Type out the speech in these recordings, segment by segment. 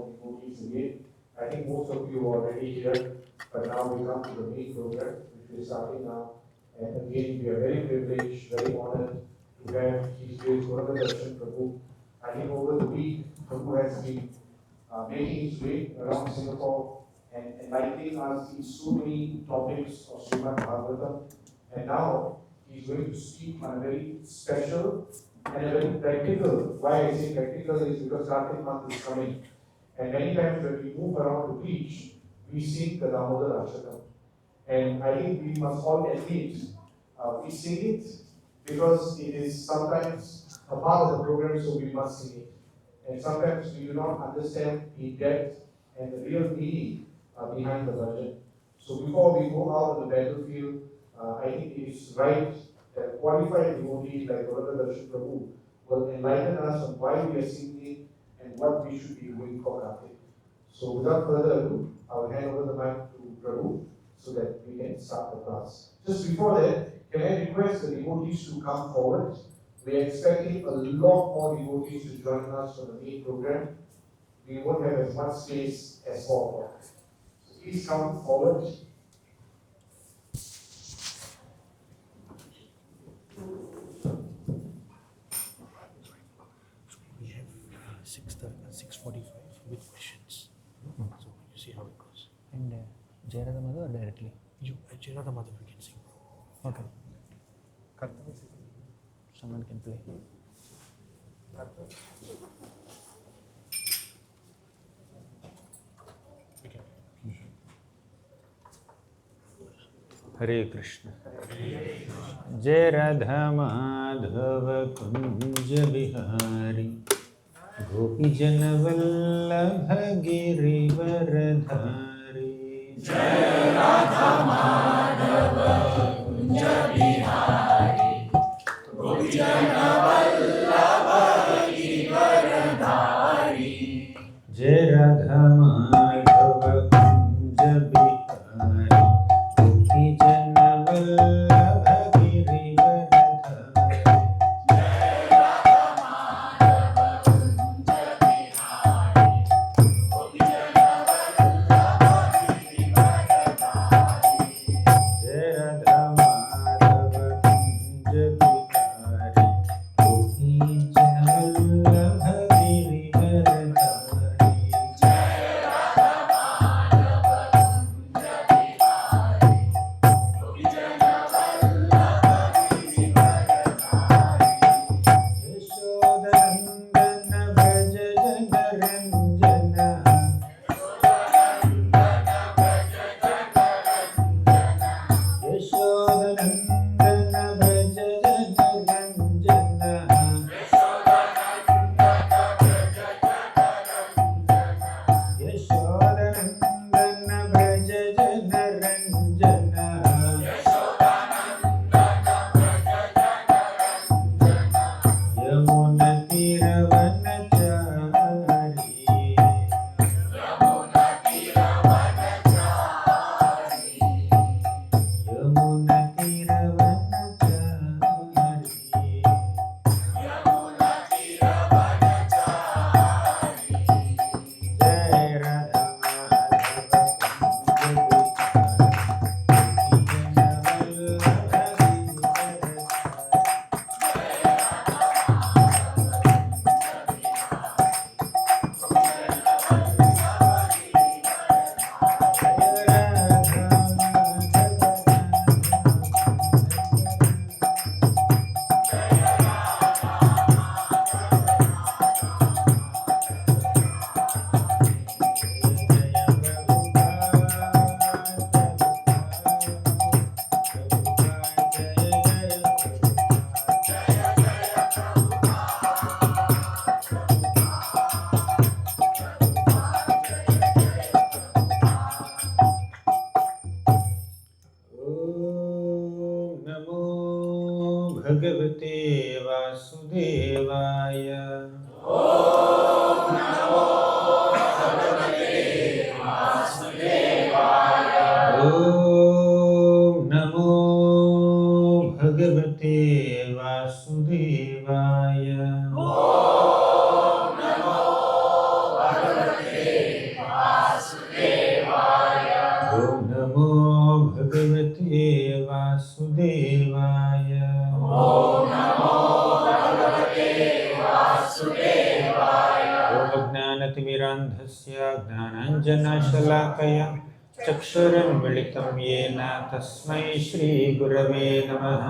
the devotees again. I think most of you are already here, but now we come to the main program, which we are starting now. And again, we are very privileged, very honored to have His Grace Gauranga Darshan Prabhu. I think over the week, Prabhu has been making his way around Singapore and enlightening us in so many topics of Srimad Bhagavatam. And now he's going to speak on a very special and a very practical. Why I say practical is because Kartik month is coming. And many times when we move around to preach, we sing the Damodarashtakam. And I think we must all admit, we sing it because it is sometimes a part of the program, so we must sing it. And sometimes we do not understand the depth and the real meaning behind the bhajan. So before we go out on the battlefield, I think it is right that qualified devotees like Gauranga Darshan Prabhu will enlighten us on why we are singing and what we should be doing for Kartik. So without further ado, I will hand over the mic to Prabhu so that we can start the class. Just before that, can I request the devotees to come forward? We are expecting a lot more devotees to join us for the main program. We won't have as much space as 4 o'clock. So please come forward. We have 6:45 with questions. So you see how it goes. And Jayarada Madhu or directly? You, Jayarada Madhu, we can sing. Okay. Someone can play. Okay. Hare Krishna. Jai Radha Madhava Kunja Bihari Gopi Jana Vallabha Girivaradhari Jai Radha Madhava Kunja Bihari Gopi Jana Vallabha Girivaradhari Jai Radha Madhava Kunja Bihari Gopi Jana Vallabha Girivaradhari Jai Radha Madhava Kunja Bihari Gopi Jana Vallabha Girivaradhari ज्ञानतिमिरान्धस्य ज्ञानाञ्जनशलाकया चक्षुरुन्मिलितं येन तस्मै श्रीगुरवे नमः।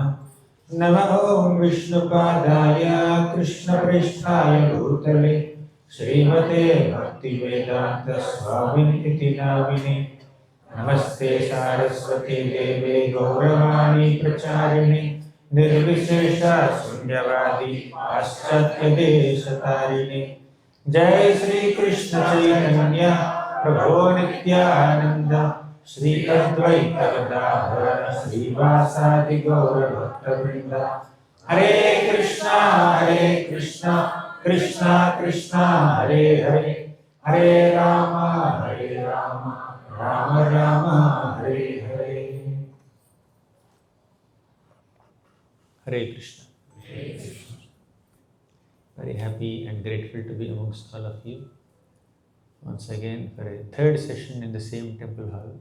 नमः ॐ विष्णुपादाय कृष्णप्रेष्ठाय भूतले श्रीमते भक्तिवेदान्तस्वामिनिति नामिने। नमस्ते सारस्वती देवे गौरवाणी प्रचारिणे निर्विशेषा शून्यवादी पाश्चात्यदेशतारिणे। जय श्री कृष्ण चैतन्य प्रभो नित्यानंद श्री अद्वैत गदाधर श्रीवासादि गौर भक्तवृंद। हरे कृष्णा कृष्णा कृष्णा हरे हरे, हरे Ram Ram Ram Hare Hare. Hare Krishna. Very happy and grateful to be amongst all of you once again for a third session in the same temple hall.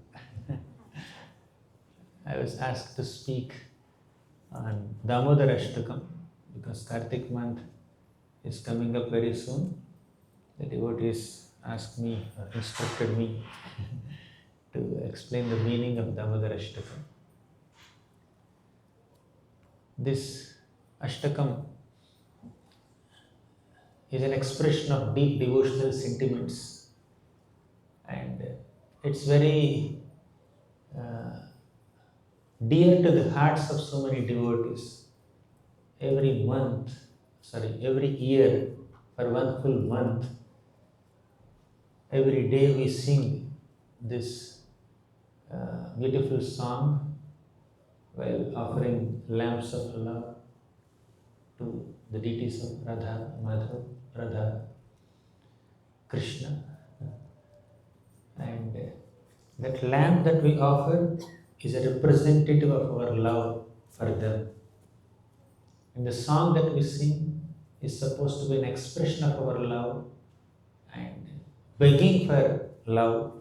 I was asked to speak on Damodarashtakam because Kartik month is coming up very soon. The devotees asked me, or instructed me to explain the meaning of Damodarashtakam. This Ashtakam is an expression of deep devotional sentiments, and it's very dear to the hearts of so many devotees. Every year, for one full month, every day we sing this beautiful song while offering lamps of love to the deities of Radha, Madhav, Radha, Krishna. And that lamp that we offer is a representative of our love for them. And the song that we sing is supposed to be an expression of our love and begging for love.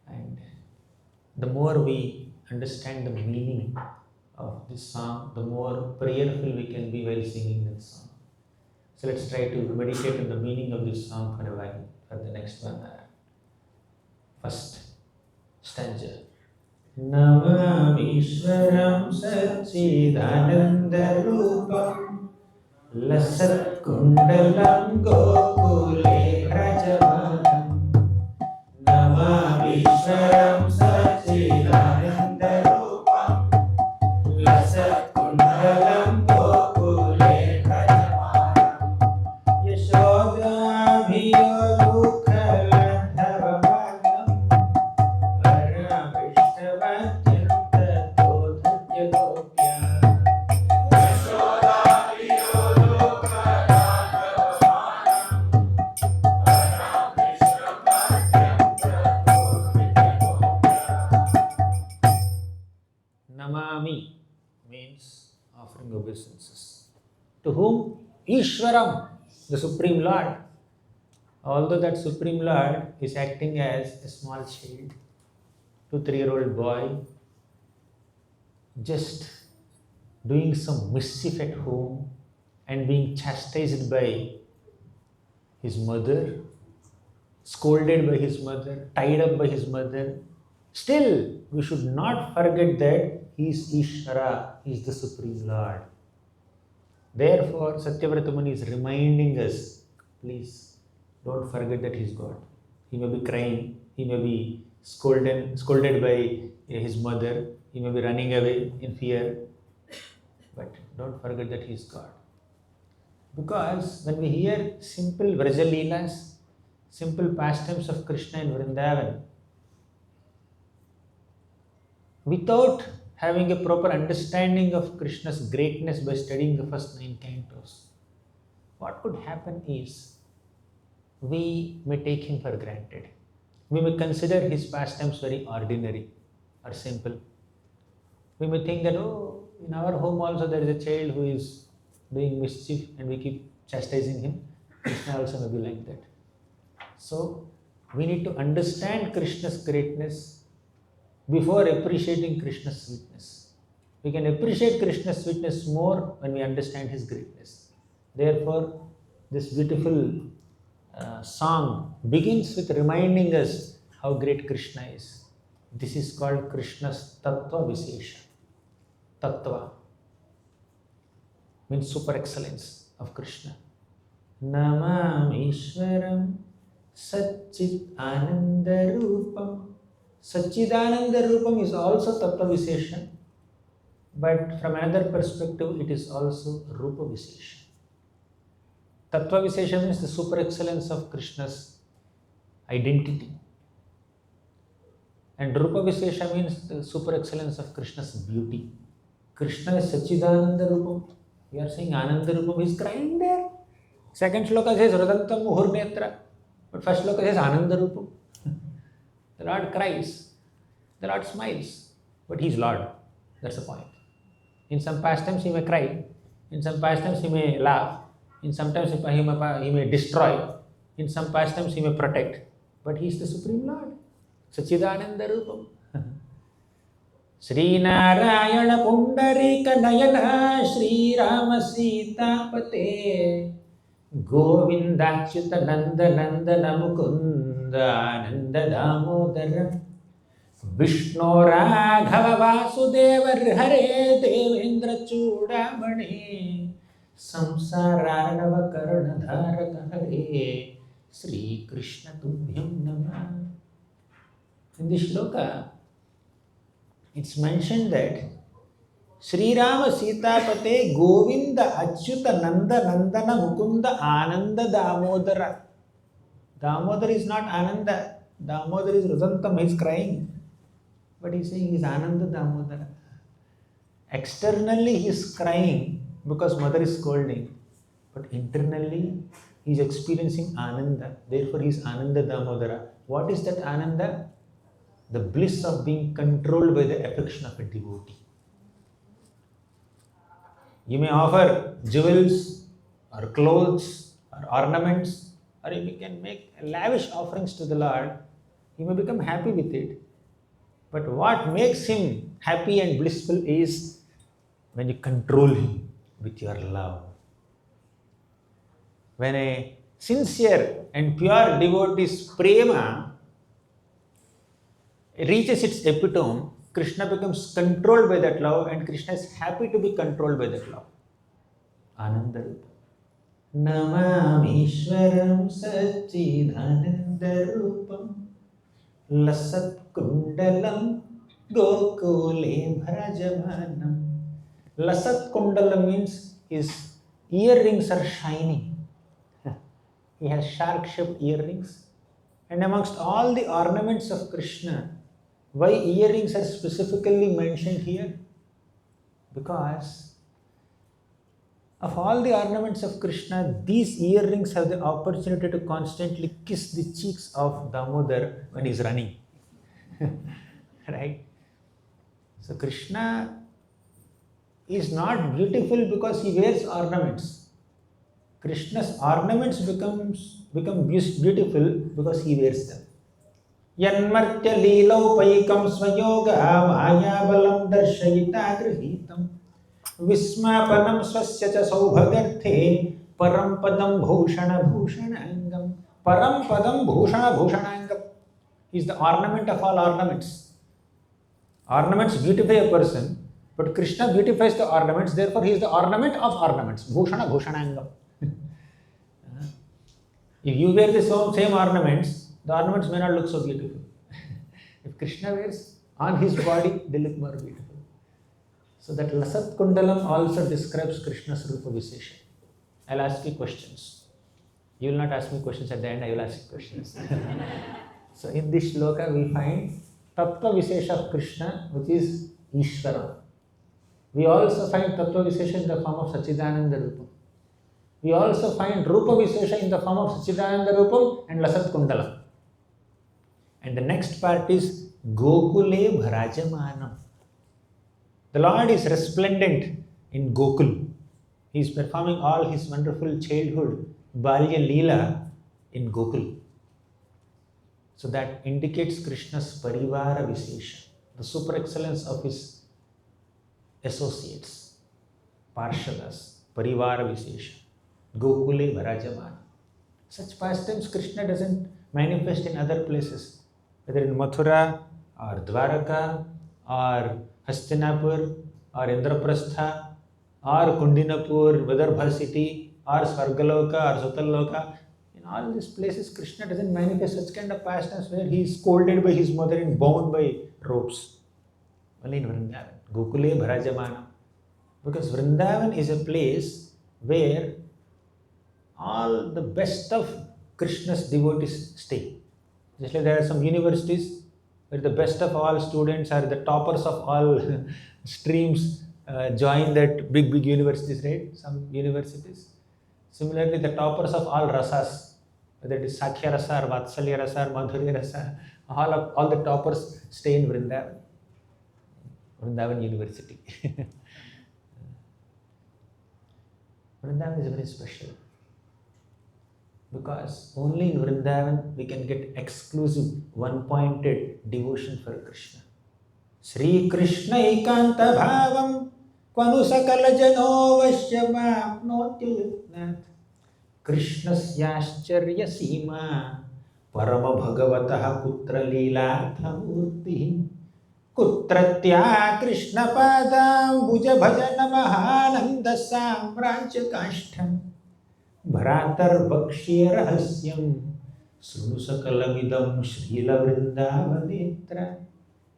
And the more we understand the meaning of this song, the more prayerful we can be while singing that song. So let's try to meditate on the meaning of this song for a while, for the next 1 hour. First stanza. Namamishwaram Satchidanandarupam Lasat Kundalam Gokule Rajavanam. Namamishwaram Satchidanandarupam Lasat Kundalam Gokule Rajavanam. Yashoda Bhiyalukaladhavavanam Varavishtavathyanta Dodhya Gopya. Yashoda Namami means offering obeisances. To whom? Ishwaram, the Supreme Lord. Although that Supreme Lord is acting as a small child, 2-3-year-old boy, just doing some mischief at home and being chastised by his mother, scolded by his mother, tied up by his mother, still we should not forget that he is Ishvara, he is the Supreme Lord. Therefore, Satyavrata Muni is reminding us, please don't forget that he is God. He may be crying, he may be scolded by his mother, he may be running away in fear, but don't forget that he is God. Because when we hear simple Vraja Leelas, simple pastimes of Krishna in Vrindavan, without having a proper understanding of Krishna's greatness by studying the first 9 cantos, what could happen is we may take him for granted. We may consider his pastimes very ordinary or simple. We may think that, oh, in our home also there is a child who is doing mischief and we keep chastising him. Krishna also may be like that. So we need to understand Krishna's greatness before appreciating Krishna's sweetness. We can appreciate Krishna's sweetness more when we understand his greatness. Therefore, this beautiful song begins with reminding us how great Krishna is. This is called Krishna's Tattva Visesha. Tattva means super excellence of Krishna. Namamishwaram Satchit Ananda Rupam. Satchidananda Rupam is also Tattva Visesha, but from another perspective, it is also Rupa Visesha. Tattva Visesha means the super excellence of Krishna's identity. And Rupa Visesha means the super excellence of Krishna's beauty. Krishna is Satchidananda Rupam. We are saying Ananda Rupam, he is crying there. Second shloka says Radantam Muhurnetra. But first shloka says Ananda Rupam. The Lord cries. The Lord smiles. But he is Lord. That's the point. In some pastimes he may cry. In some pastimes he may laugh. In some times he may destroy. In some pastimes he may protect. But he is the Supreme Lord. Sachidananda Rupam. Sri Narayana Pundarika Nayana Sri Rama Sita Pate Govinda Achyuta Nanda Nandana Mukunda Nanda Damodara Vishnu Raghava Vasudeva Hare Devendra Chudamani Samsararava Karanadharaka Hare Sri Krishna Tubhyam Namah. In this shloka, it's mentioned that Sri Rama Sita Pate Govinda Achyuta Nanda Nandana Mukunda Ananda Damodara. Damodar is not Ananda. Damodar is Rudantam, he is crying. But he is saying he is Ananda Damodara. Externally he is crying because mother is scolding. But internally he is experiencing Ananda. Therefore he is Ananda Damodara. What is that Ananda? The bliss of being controlled by the affection of a devotee. You may offer jewels or clothes or ornaments, or you can make lavish offerings to the Lord. He may become happy with it. But what makes him happy and blissful is when you control him with your love. When a sincere and pure devotee's prema reaches its epitome, Krishna becomes controlled by that love and Krishna is happy to be controlled by that love. Ananda Rupa. Namamishwaram Satchidananda Rupam Lasat Kundalam Gokule Bhrajamanam. Lasat Kundalam means his earrings are shining. He has shark-shaped earrings. And amongst all the ornaments of Krishna, why earrings are specifically mentioned here? Because of all the ornaments of Krishna, these earrings have the opportunity to constantly kiss the cheeks of Damodar when he is running. Right? So Krishna is not beautiful because he wears ornaments. Krishna's ornaments become beautiful because he wears them. Yanmartya Leelopaikam Swayoga Maya Balam Darshayita Grihitam Vismapanam Swasya Cha Saubhagarthe Param Padam Bhushana Bhushanangam. Param Padam Bhushana Bhushanangam is the ornament of all ornaments. Ornaments beautify a person, but Krishna beautifies the ornaments, therefore he is the ornament of ornaments. Bhushana Bhushanangam. If you wear the same ornaments, the ornaments may not look so beautiful. If Krishna wears on his body, they look more beautiful. So that Lasat Kundalam also describes Krishna's Rupa Visesha. I'll ask you questions. You will not ask me questions at the end, I will ask you questions. So in this shloka we find Tattva Visesha of Krishna, which is Ishvara. We also find Tattva Visesha in the form of Sachidananda Rupa. We also find Rupa Visesha in the form of Sachidananda Rupam and Lasat Kundalam. And the next part is Gokule Bhrajamanam. The Lord is resplendent in Gokul. He is performing all his wonderful childhood Balya Leela in Gokul. So that indicates Krishna's Parivara Visesha, the super excellence of his associates, Parshadas, Parivara Visesha. Gokule Bharajamana. Such pastimes Krishna doesn't manifest in other places, whether in Mathura or Dwaraka or Hastinapur or Indraprastha or Kundinapur, Vidarbha city or Svargaloka or Sutaloka. In all these places, Krishna doesn't manifest such kind of pastimes where he is scolded by his mother and bound by ropes. Only in Vrindavan. Gokule Bharajamanam. Because Vrindavan is a place where all the best of Krishna's devotees stay. Just like there are some universities where the best of all students or the toppers of all streams join that big universities, right? Some universities. Similarly, the toppers of all rasas, whether it is Sakhya rasa or Vatsalya rasa or Madhurya rasa, all the toppers stay in Vrindavan. Vrindavan University. Vrindavan is very special because only in Vrindavan we can get exclusive one-pointed devotion for Krishna. Sri Krishna ekanta bhavam kvanu sakala jano vashyamapnoti Krishnasyāścarya sīmā parama bhagavatah putra līlāthamurti Kutratya Krishna padam bhuja bhajana mahananda samrajya kashtam Bhratar Bhakshya Rahasyam Sunu Sakalamidam Srila Vrindavanitra.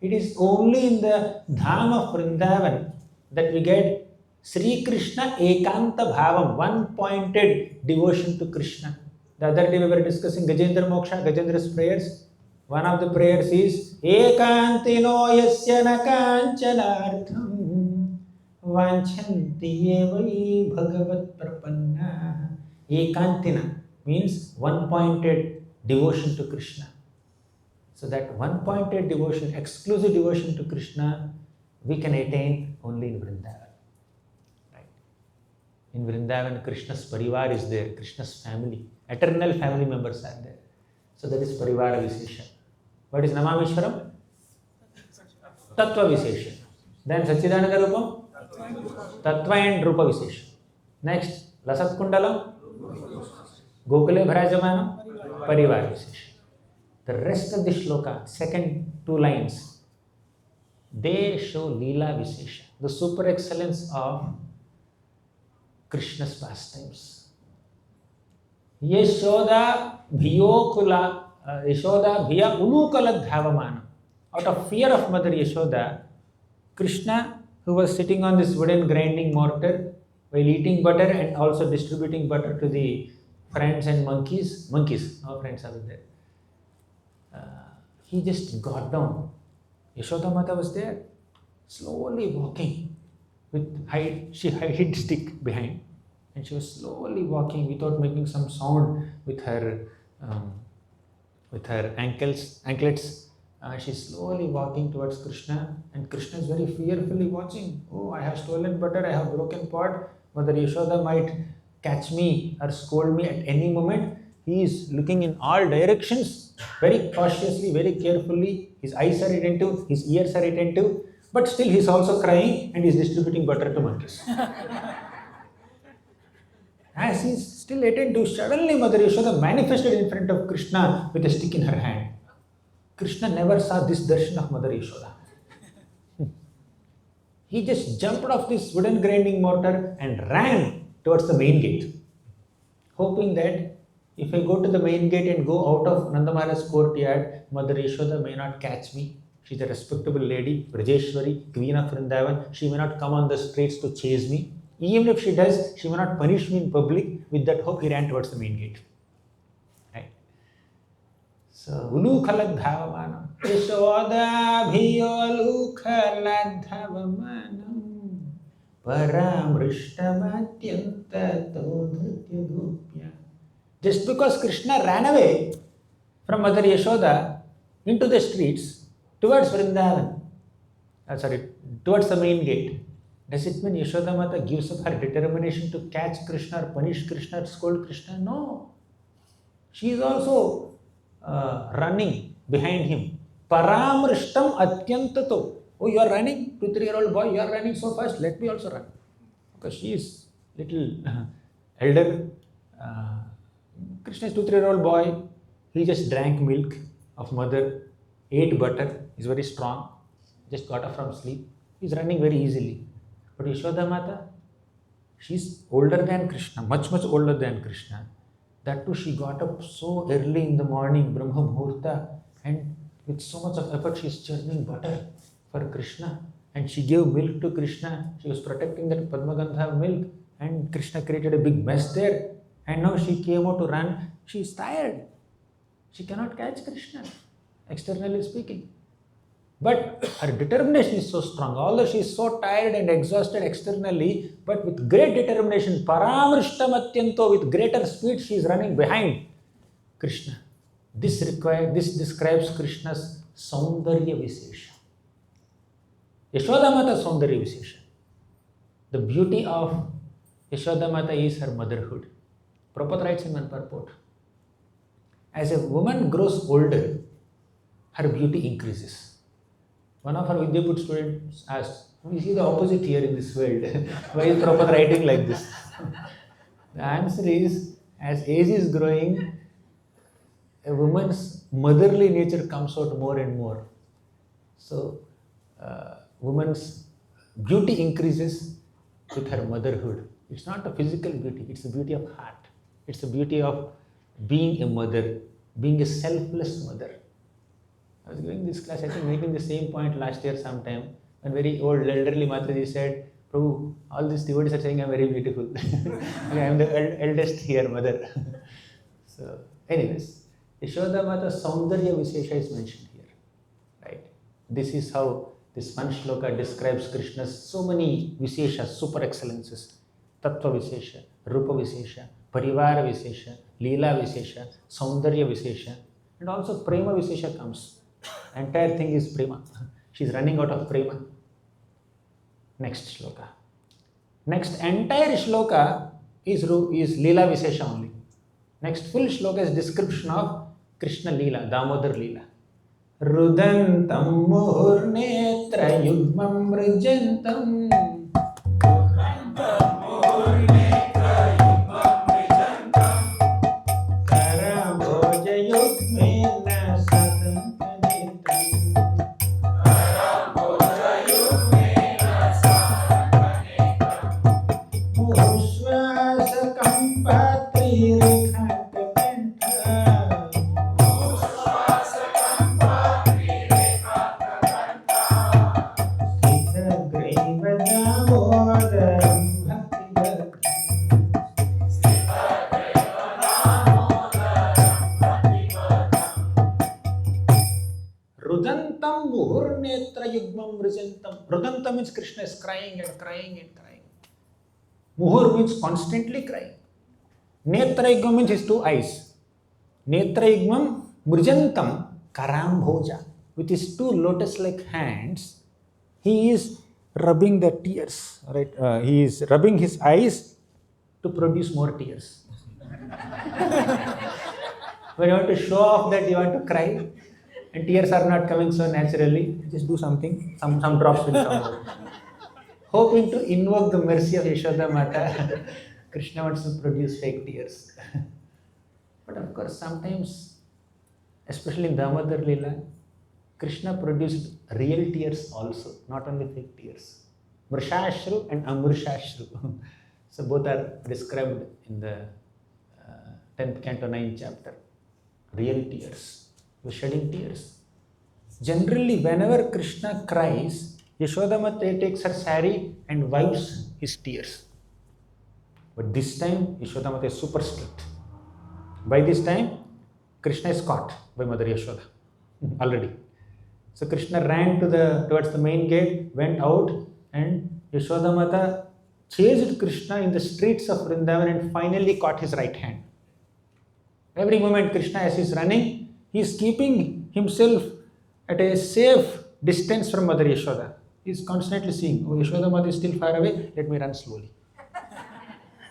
It is only in the Dham of Vrindavan that we get Sri Krishna Ekanta Bhavam, one-pointed devotion to Krishna. The other day we were discussing Gajendra Moksha, Gajendra's prayers. One of the prayers is Ekantino yasya na kanchanartham vanchanti evai bhagavat prapanna. Ekantina means one-pointed devotion to Krishna. So that one-pointed devotion, exclusive devotion to Krishna, we can attain only in Vrindavan. Right? In Vrindavan, Krishna's parivar is there, Krishna's family, eternal family members are there. So that is parivara visesha. What is Namamishwaram? Tattva visesha. Then Sachidananda Rupam? Tattva and Rupa visesha. Next, Lasat Kundalam? Gokule Bharajamanam? Parivar visesha. The rest of the shloka, second two lines, they show Leela Visesha, the super excellence of Krishna's pastimes. Yashoda Bhiyokula, Yashoda Bhiya Unukala Dhavamana. Out of fear of Mother Yashoda, Krishna, who was sitting on this wooden grinding mortar while eating butter and also distributing butter to the friends and monkeys, no friends are there. He just got down. Yashoda Mata was there, slowly walking. She hid stick behind, and she was slowly walking without making some sound with her anklets. She's slowly walking towards Krishna, and Krishna is very fearfully watching. Oh, I have stolen butter, I have broken pot. Mother Yashoda might catch me or scold me at any moment. He is looking in all directions, very cautiously, very carefully. His eyes are attentive, his ears are attentive, but still he is also crying and he is distributing butter to monkeys. As he is still attentive, suddenly Mother Yashoda manifested in front of Krishna with a stick in her hand. Krishna never saw this darshan of Mother Yashoda. He just jumped off this wooden grinding mortar and ran towards the main gate, hoping that if I go to the main gate and go out of Nandamara's courtyard, Mother Yashoda may not catch me. She's a respectable lady, Brajeshwari, Queen of Vrindavan. She may not come on the streets to chase me. Even if she does, she may not punish me in public. With that hope, he ran towards the main gate. Right? So, Ulukhaladhavamanam. Yashoda bhiyolukhaladhavamanam paramrishtamatyantato dhritya gopya. Just because Krishna ran away from Mother Yashoda into the streets towards Vrindavan, towards the main gate, does it mean Yashoda Mata gives up her determination to catch Krishna or punish Krishna or scold Krishna? No. She is also running behind him. Paramrishtam atyantato. Oh, you are running? 2-3-year-old boy, you are running so fast, let me also run. Because she is little elder. Krishna is 2-3-year-old boy. He just drank milk of mother, ate butter, is very strong, just got up from sleep. He's running very easily. But Yashoda Mata, she's older than Krishna, much, much older than Krishna. That too, she got up so early in the morning, Brahma Muhurta, and with so much of effort, she's churning butter for Krishna. And she gave milk to Krishna. She was protecting that Padmagandha milk, and Krishna created a big mess there. And now she came out to run. She's tired. She cannot catch Krishna, externally speaking. But her determination is so strong. Although she is so tired and exhausted externally, but with great determination, paramrishtamatyanto, with greater speed, she is running behind Krishna. This describes Krishna's Saundarya Visesha. Yashoda Saundarya Visesha. The beauty of Yashoda is her motherhood. Prabhupada writes in one purport, as a woman grows older, her beauty increases. One of our Vidyaput students asked, we see the opposite here in this world. Why is Prabhupada writing like this? The answer is, as age is growing, a woman's motherly nature comes out more and more. So, woman's beauty increases with her motherhood. It's not a physical beauty, it's the beauty of heart. It's the beauty of being a mother, being a selfless mother. I was giving this class, I think making the same point last year sometime, when very old elderly Mataji said, Prabhu, all these devotees are saying I'm very beautiful. I am the eldest here, mother. So, anyways, Yashoda Mata Saundarya Visesha is mentioned here. Right? This is how this one shloka describes Krishna's so many Viseshas, super excellences. Tattva Visesha, Rupa Visesha, Parivara Visesha, Leela Visesha, Saundarya Visesha, and also Prema Visesha comes. Entire thing is Prema. She's running out of Prema. Next shloka. Next entire shloka is Leela Visesha only. Next full shloka is description of Krishna Leela, Damodar Leela. Rudantam Muhurnetra Yugmam Rijantam Rudantam means Krishna is crying and crying and crying. Muhur means constantly crying. Netrayugmam means his two eyes. Netrayugmam mrijantam karambhoja. With his two lotus-like hands, he is rubbing the tears. Right? He is rubbing his eyes to produce more tears. When you want to show off that you want to cry, and tears are not coming so naturally, just do something, some drops will come out. Hoping to invoke the mercy of Yashoda Mata, Krishna wants to produce fake tears. But of course, sometimes, especially in Damodar Leela, Krishna produced real tears also, not only fake tears. Mrishashru and Amrishashru. So both are described in the 10th canto 9th chapter. Real tears. Shedding tears. Generally, whenever Krishna cries, Yashoda Mata takes her sari and wipes his tears. But this time, Yashoda Mata is super strict. By this time, Krishna is caught by Mother Yashoda already. So Krishna ran towards the main gate, went out, and Yashoda Mata chased Krishna in the streets of Vrindavan and finally caught his right hand. Every moment Krishna, as he is running, he is keeping himself at a safe distance from Mother Yashoda. He is constantly seeing, oh, Yashoda Mata is still far away, let me run slowly.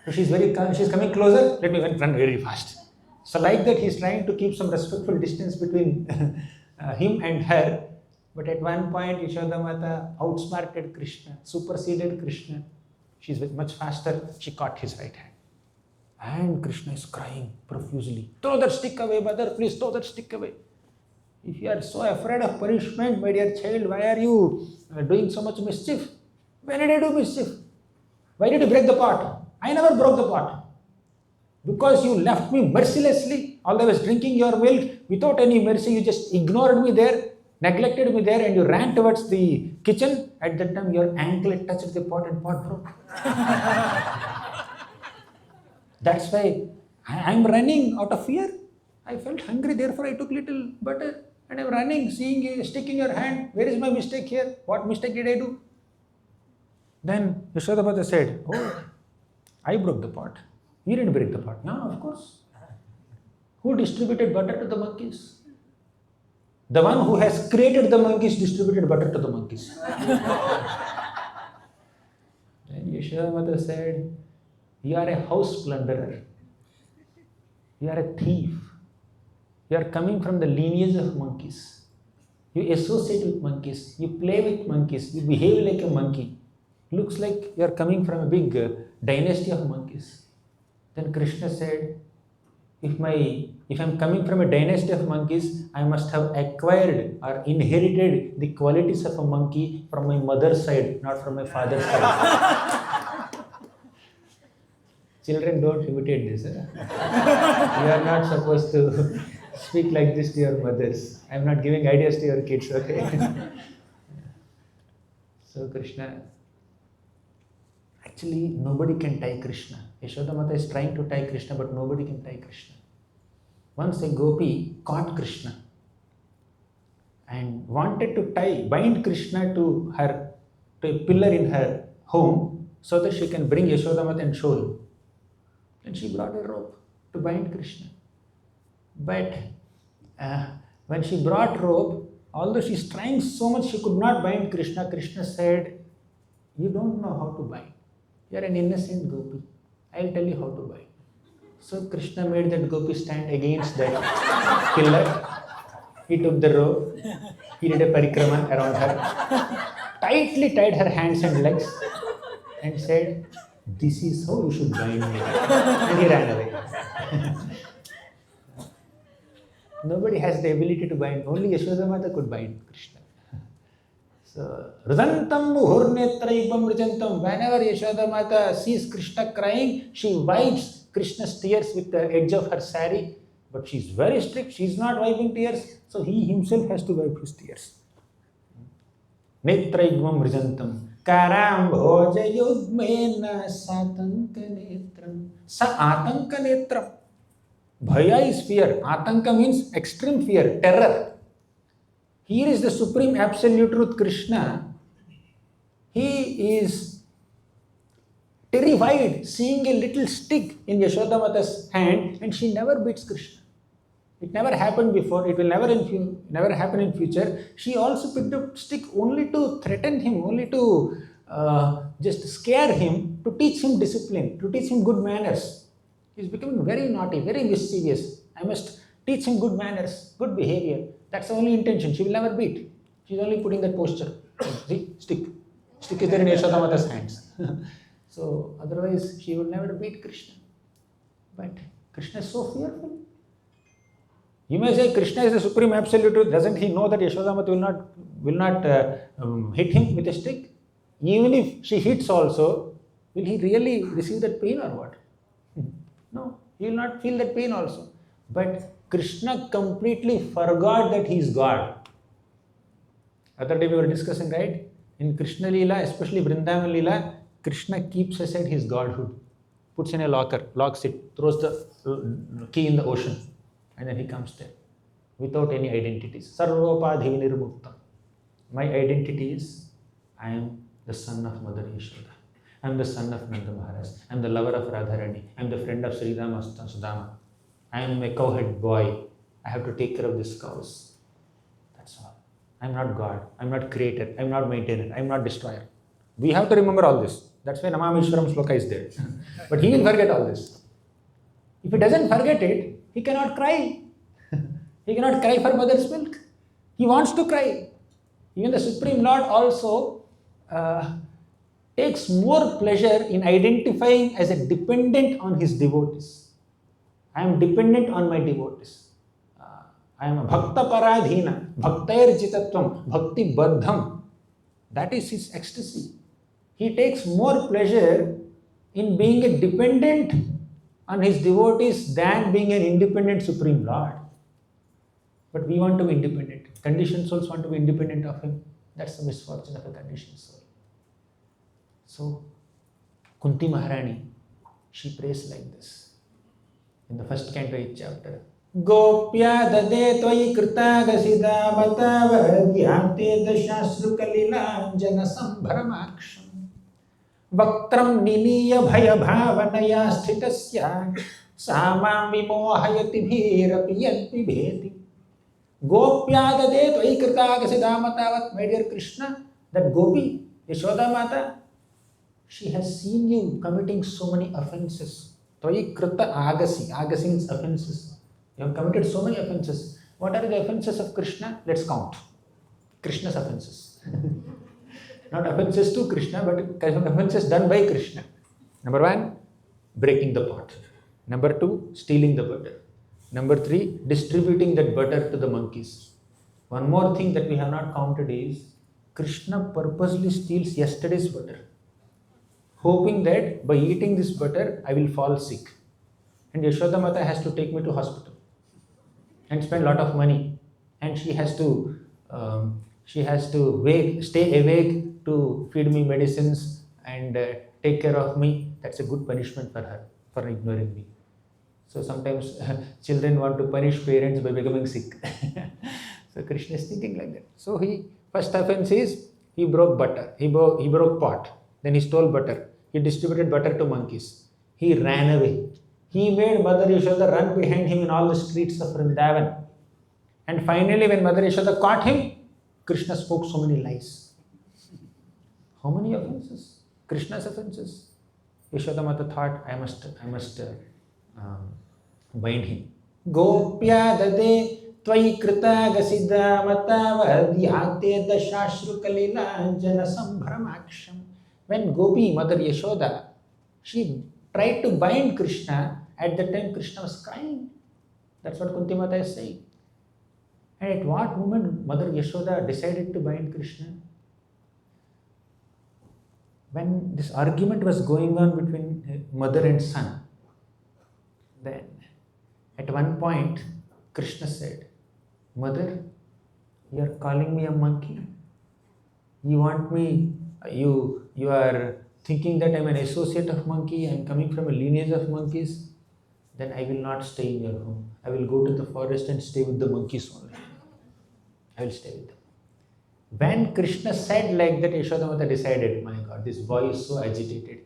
So she is coming closer, let me run very fast. So like that, he is trying to keep some respectful distance between him and her. But at one point, Yashoda Mata outsmarted Krishna, superseded Krishna. She is much faster, she caught his right hand. And Krishna is crying profusely. Throw that stick away, mother, please throw that stick away. If you are so afraid of punishment, my dear child, why are you doing so much mischief? When did I do mischief? Why did you break the pot? I never broke the pot. Because you left me mercilessly, although I was drinking your milk without any mercy, you just ignored me there, neglected me there, and you ran towards the kitchen. At that time, your ankle touched the pot and pot broke. That's why I'm running out of fear. I felt hungry, therefore I took little butter and I'm running, seeing a stick in your hand. Where is my mistake here? What mistake did I do? Then Yashodamata said, oh, I broke the pot. You didn't break the pot. No, of course. Who distributed butter to the monkeys? The one who has created the monkeys distributed butter to the monkeys. Then Yashodamata said, you are a house plunderer. You are a thief. You are coming from the lineage of monkeys. You associate with monkeys. You play with monkeys. You behave like a monkey. Looks like you are coming from a big dynasty of monkeys. Then Krishna said, if I'm coming from a dynasty of monkeys, I must have acquired or inherited the qualities of a monkey from my mother's side, not from my father's side. Children, don't imitate this. You are not supposed to speak like this to your mothers. I am not giving ideas to your kids, okay? So Krishna, actually nobody can tie Krishna. Yashodamata is trying to tie Krishna, but nobody can tie Krishna. Once a gopi caught Krishna and wanted to bind Krishna to a pillar in her home so that she can bring Yashodamata and show him. And she brought a rope to bind Krishna. But when she brought rope, although she's trying so much, she could not bind Krishna. Krishna said, you don't know how to bind. You are an innocent gopi. I'll tell you how to bind. So Krishna made that gopi stand against that pillar. He took the rope. He did a parikrama around her. Tightly tied her hands and legs and said, this is how you should bind me. And he ran away. Nobody has the ability to bind. Only Yashodamata could bind Krishna. So, Rudantam muhurnetraibam rijantam. Whenever Yashodamata sees Krishna crying, she wipes Krishna's tears with the edge of her sari. But she's very strict. She's not wiping tears. So he himself has to wipe his tears. Netraibam rijantam. Karam bhoja yugmena satanka netram. Sa atanka netram. Bhaya is fear. Atanka means extreme fear, terror. Here is the supreme absolute truth, Krishna. He is terrified seeing a little stick in Yashodamata's hand, and she never beats Krishna. It never happened before. It will never happen in future. She also picked up stick only to threaten him, only to just scare him, to teach him discipline, to teach him good manners. He's becoming very naughty, very mischievous. I must teach him good manners, good behavior. That's the only intention. She will never beat. She's only putting that posture. See, stick. Stick is there in Yashodamata's hands. So otherwise she would never beat Krishna. But Krishna is so fearful. You may say Krishna is the supreme absolute truth. Doesn't he know that Yashodamata will not hit him with a stick? Even if she hits also, will he really receive that pain or what? No, he will not feel that pain also. But Krishna completely forgot that he is God. Other day we were discussing, right? In Krishna Leela, especially Vrindavan Leela, Krishna keeps aside his godhood, puts in a locker, locks it, throws the key in the ocean, and then he comes there without any identities. Sarvopadhi nirmuktam. My identity is, I am the son of Mother Yashoda. I am the son of Nanda Maharaj. I am the lover of Radharani. I am the friend of Sri Rama Sudama. I am a cowhead boy. I have to take care of these cows. That's all. I am not God. I am not creator. I am not maintainer. I am not destroyer. We have to remember all this. That's why Namamishwaram Shloka is there. But he will forget all this. If he doesn't forget it, he cannot cry. He cannot cry for mother's milk. He wants to cry. Even the Supreme Lord also takes more pleasure in identifying as a dependent on his devotees. I am dependent on my devotees. I am a bhakta paradhina, bhaktair jitatvam, bhakti baddham. That is his ecstasy. He takes more pleasure in being a dependent on his devotees than being an independent Supreme Lord. But we want to be independent. Conditioned souls want to be independent of him. That's the misfortune of a conditioned soul. So, Kunti Maharani, she prays like this in the first canto, 8th chapter. Gopya dade tvai kritagasida matavadyante dashasru kalilanjana sambharamaksham vaktram niliya bhaya bhavanaya sthitasya samam vimohayati bhirapi yadvibheti. Gopya dade tvai kritagasida matavat. My dear Krishna, that Gopi, Yashoda Mata, she has seen you committing so many offenses. Tvai krita agasi. Agasi means offenses. You have committed so many offenses. What are the offenses of Krishna? Let's count. Krishna's offenses. Not offenses to Krishna, but offenses done by Krishna. Number 1, breaking the pot. Number 2, stealing the butter. Number 3, distributing that butter to the monkeys. One more thing that we have not counted is Krishna purposely steals yesterday's butter, hoping that by eating this butter, I will fall sick. And Yashoda Mata has to take me to hospital and spend a lot of money. And she has to stay awake to feed me medicines and take care of me. That's a good punishment for her, for ignoring me. So sometimes children want to punish parents by becoming sick. So Krishna is thinking like that. So first offense is he broke butter. He broke pot. Then he stole butter. He distributed butter to monkeys. He ran away. He made Mother Yashoda run behind him in all the streets of Vrindavan. And finally, when Mother Yashoda caught him, Krishna spoke so many lies. How many offenses? Krishna's offenses. Yashoda Mata thought, I must bind him. Gopya dade tvai krita gasida matavadyate dashashru kalilanjana sambhramaksham. When Gopi, Mother Yashoda, she tried to bind Krishna, at that time Krishna was crying. That's what Kunti Mata is saying. And at what moment Mother Yashoda decided to bind Krishna? When this argument was going on between mother and son, then at one point Krishna said, Mother, you are calling me a monkey. You want me, you are thinking that I am an associate of monkey, I am coming from a lineage of monkeys, then I will not stay in your home. I will go to the forest and stay with the monkeys only. I will stay with them. When Krishna said like that, Yashoda Mata decided, my God, this boy is so agitated.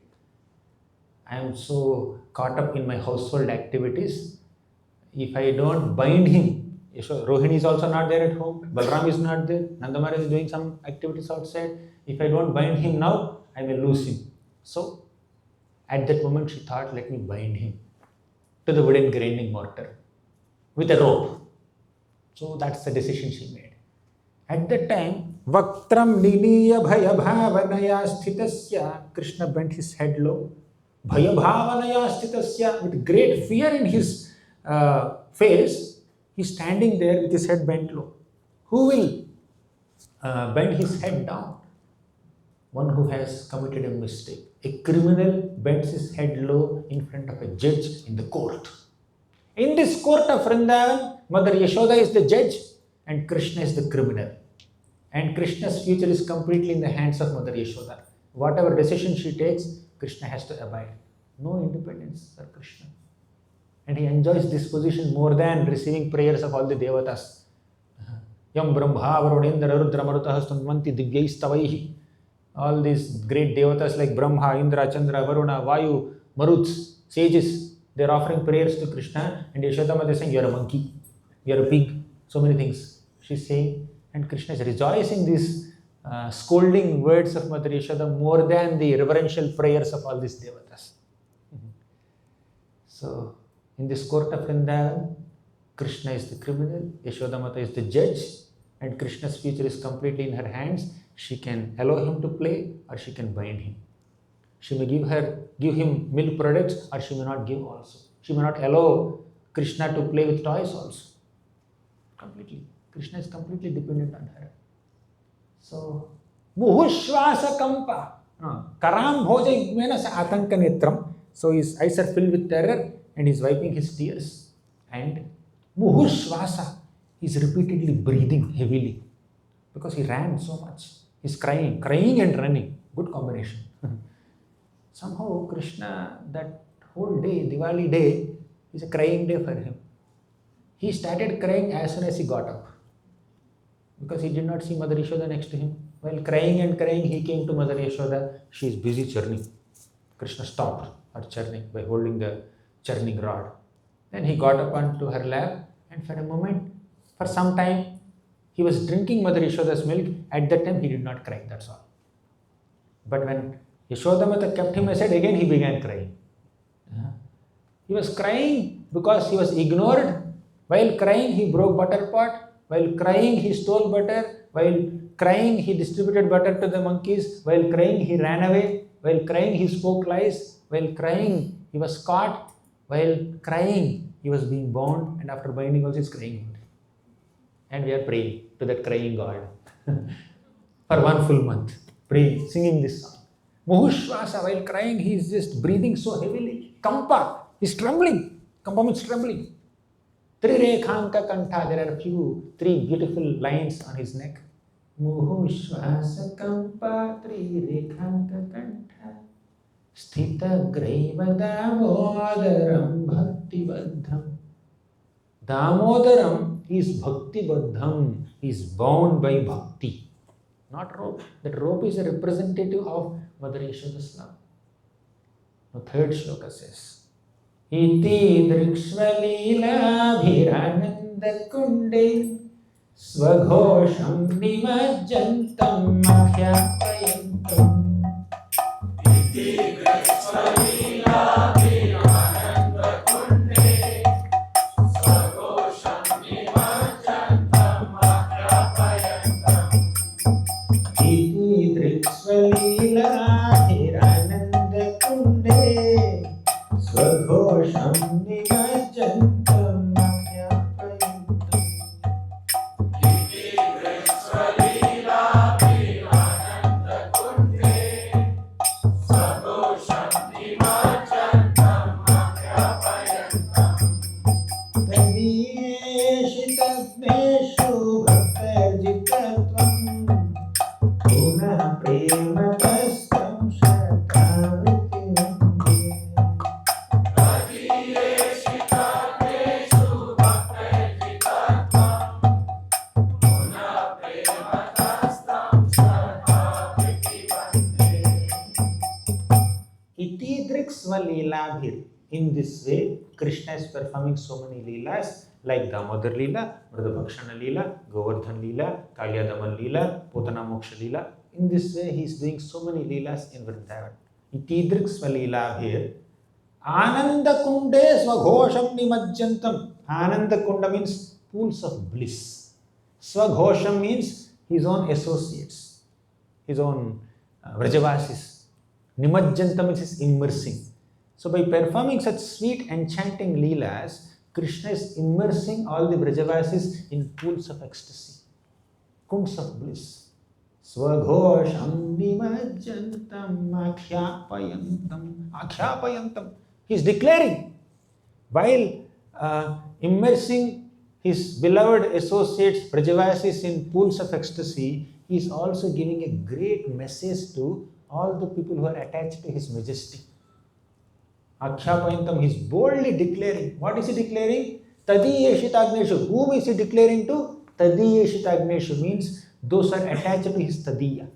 I am so caught up in my household activities. If I don't bind him, Rohini is also not there at home, Balram is not there, Nanda Maharaj is doing some activities outside. If I don't bind him now, I may lose him. So, at that moment she thought, let me bind him to the wooden grinding mortar with a rope. So that's the decision she made. At that time, Vaktram Niliya Bhaya Bhavanaya Sthitasya, Krishna bent his head low. Bhaya Bhavanaya Sthitasya, with great fear in his face, he's standing there with his head bent low. Who will bend his head down? One who has committed a mistake. A criminal bends his head low in front of a judge in the court. In this court of Vrindavan, Mother Yashoda is the judge and Krishna is the criminal. And Krishna's future is completely in the hands of Mother Yashoda. Whatever decision she takes, Krishna has to abide. No independence for Krishna. And he enjoys this position more than receiving prayers of all the devatas. Yam Brahma Varunendra Rudra Marutaha Stunmanti Divyaistavaihi. All these great devatas like Brahma, Indra, Chandra, Varuna, Vayu, Maruts, sages, they are offering prayers to Krishna, and Yashoda Mata is saying, you are a monkey, you are a pig, so many things she's saying. And Krishna is rejoicing these scolding words of Mother Yashoda more than the reverential prayers of all these devatas. So, in this court of Vrindavan, Krishna is the criminal, Yashoda Mata is the judge, and Krishna's future is completely in her hands. She can allow him to play or she can bind him. She may give him milk products, or she may not give also. She may not allow Krishna to play with toys also. Completely. Krishna is completely dependent on her. So, Muhushvasa Kampa. Karam Bhoja Yugmena Sa Atanka Netram. So his eyes are filled with terror and he's wiping his tears. And Muhushvasa, he's repeatedly breathing heavily because he ran so much. He's crying and running. Good combination. Somehow Krishna, that whole day, Diwali day, is a crying day for him. He started crying as soon as he got up because he did not see Mother Yashoda next to him. While crying and crying, he came to Mother Yashoda. She is busy churning. Krishna stopped her churning by holding the churning rod. Then he got up onto her lap, and for a moment, for some time, he was drinking Mother Yashoda's milk. At that time, he did not cry, that's all. But when Yashoda Mata kept him aside, again he began crying. He was crying because he was ignored. While crying, he broke butter pot. While crying, he stole butter. While crying, he distributed butter to the monkeys. While crying, he ran away. While crying, he spoke lies. While crying, he was caught. While crying, he was being bound. And after binding also, he is crying. And we are praying to that crying God for 1 full month. Praying, singing this song. Muhushvasa, while crying, he is just breathing so heavily. Kampa, he is trembling. Kampa means trembling. Trirekhanka Kantha, there are 3 beautiful lines on his neck. Muhushvasa Kampa Trirekhanka Kantha Sthita Graiva Damodaram Bhakti Baddham. Damodaram is Bhakti Baddham, is bound by bhakti, not rope. That rope is a representative of Mother Yashoda's love. The 3rd shloka says, Iti drikshvalila bhirananda kunde svaghosham nimajjantam akyapayantam. Iti drikshvalila bhirananda kunde svaghosham nimajjantam akyapayantam. Iti drikshvalila bhirananda kunde Svaghosham nimajjantam akyapayantam. Iti drikshvalila bhirananda kunde Svaghosham nimajjantam akyapayantam. Tadiyeshitagneshu bhaktarjitatvam Punah prematastam shatavriti. In this way, Krishna is performing so many leelas like Damodar Leela, Mridabhakshana Leela, Govardhan Leela, Kalyadaman Leela, Putana Moksha Leela. In this way, he is doing so many leelas in Vrindavan. Itidrik Svalilabhir Ananda Kunde Svaghosham Nimajjantam. Ananda Kunda means pools of bliss. Svaghosham means his own associates, his own Vrajavasis. Nimajjantam means his immersing. So by performing such sweet enchanting leelas, Krishna is immersing all the Vrajavasis in pools of ecstasy, kunds of bliss. Svaghosham nimajjantam akyapayantam. Akyapayantam. He is declaring, while immersing his beloved associates, Vrajavasis, in pools of ecstasy, he is also giving a great message to all the people who are attached to his majesty. Akshapayantam, he is boldly declaring. What is he declaring? Tadiyeshitagneshu. Whom is he declaring to? Tadiyeshitagneshu means those are attached to his tadiya.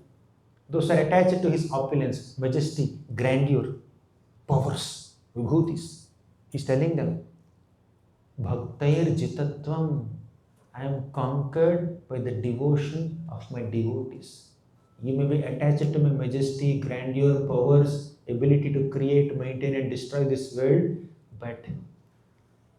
Those are attached to his opulence, majesty, grandeur, powers, vibhutis. He is telling them, Bhaktair jitatvam. I am conquered by the devotion of my devotees. You may be attached to my majesty, grandeur, powers, ability to create, maintain and destroy this world, but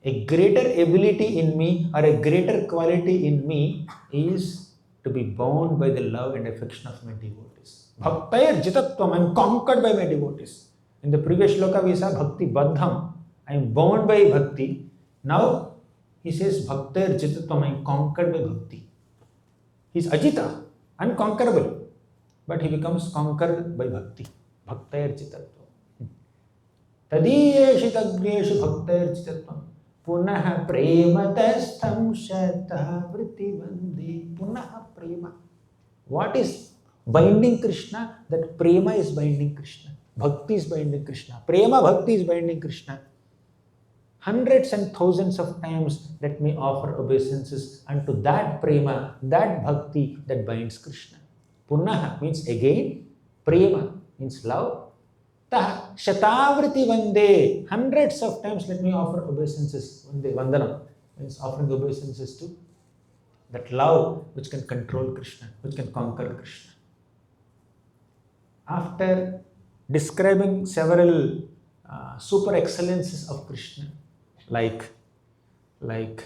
a greater ability in me or a greater quality in me is to be bound by the love and affection of my devotees. Bhaktair jitatvam, I am conquered by my devotees. In the previous shloka we saw bhakti badham, I am bound by bhakti. Now he says bhaktair jitatvam, I am conquered by bhakti. He is ajita, unconquerable, but he becomes conquered by bhakti. Bhaktair jitatvam. Tadiyeshu tagreshu bhaktair jitatvam. Punaha prema tastham shatavriti vande. Punaha prema. What is binding Krishna? That prema is binding Krishna. Bhakti is binding Krishna. Prema bhakti is binding Krishna. Hundreds and thousands of times let me offer obeisances unto that prema, that bhakti that binds Krishna. Punaha means again. Prema means love. Tah shatavriti vande. Hundreds of times let me offer obeisances. Vande, vandanam means offering obeisances to that love which can control Krishna, which can conquer Krishna. After describing several super excellences of Krishna, like Tattva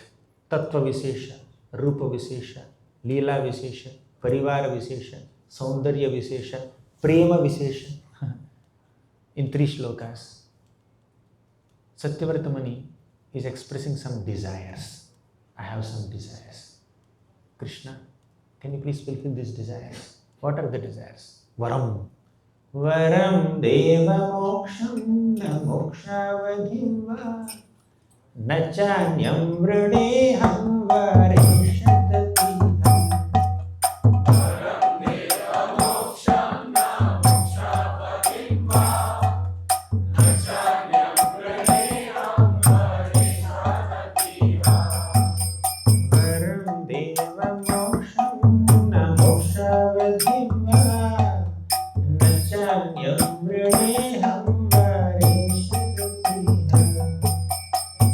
Vishesha, Rupa Vishesha, Leela Vishesha, Parivara Vishesha, Saundarya Vishesha, Prema Vishesha, in 3 shlokas, Satyavrata Muni is expressing some desires. I have some desires. Krishna, can you please fulfill these desires? What are the desires? Varam. Varam deva moksham na mokshavadhim va nachanyam vrideham vareshadati. Varam deva moksham na mokshavadhim va nachanyam vrideham vareshadati. Varam deva moksham na mokshavadhim va nachanyam vrideham vareshadati.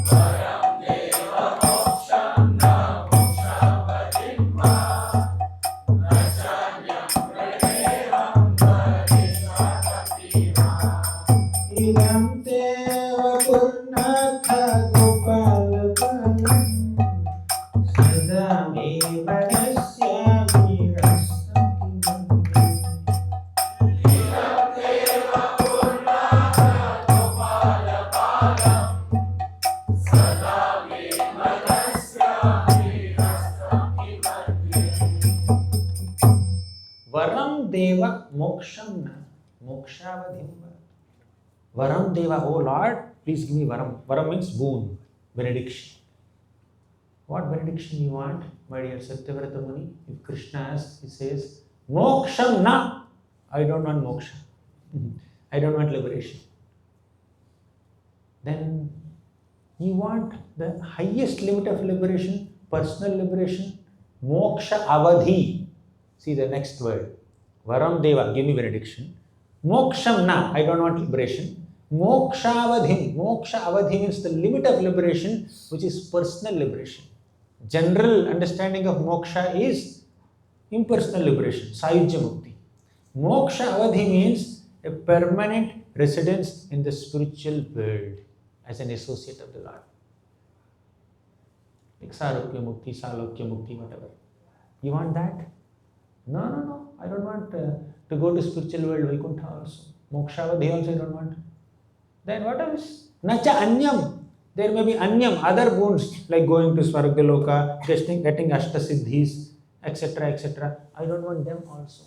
Varam deva moksham na mokshavadhim va nachanyam vrideham vareshadati. Idam teva purnatha gopala balam sadameva rasya virastam kimande. Varam Deva Moksham na Mokshavadhimva. Varam Deva, oh Lord, please give me Varam. Varam means boon, benediction. What benediction you want, my dear Satyavrata Muni? If Krishna asks, he says, Moksham na. I don't want moksha. I don't want liberation. Then you want the highest limit of liberation, personal liberation, moksha avadhi. See the next word. Varam Deva, give me benediction. Moksham na, I don't want liberation. Moksha avadhim. Moksha avadhi means the limit of liberation, which is personal liberation. General understanding of moksha is impersonal liberation, sayujya mukti. Moksha avadhi means a permanent residence in the spiritual world as an associate of the Lord. Like sarupya mukti, salokya mukti, whatever. You want that? No. I don't want to go to spiritual world, Vaikuntha also. Moksha avadhi also I don't want. Then what else? Nacha anyam. There may be anyam, other boons like going to Svargaloka, getting Ashtasiddhis, etc., etc. I don't want them also.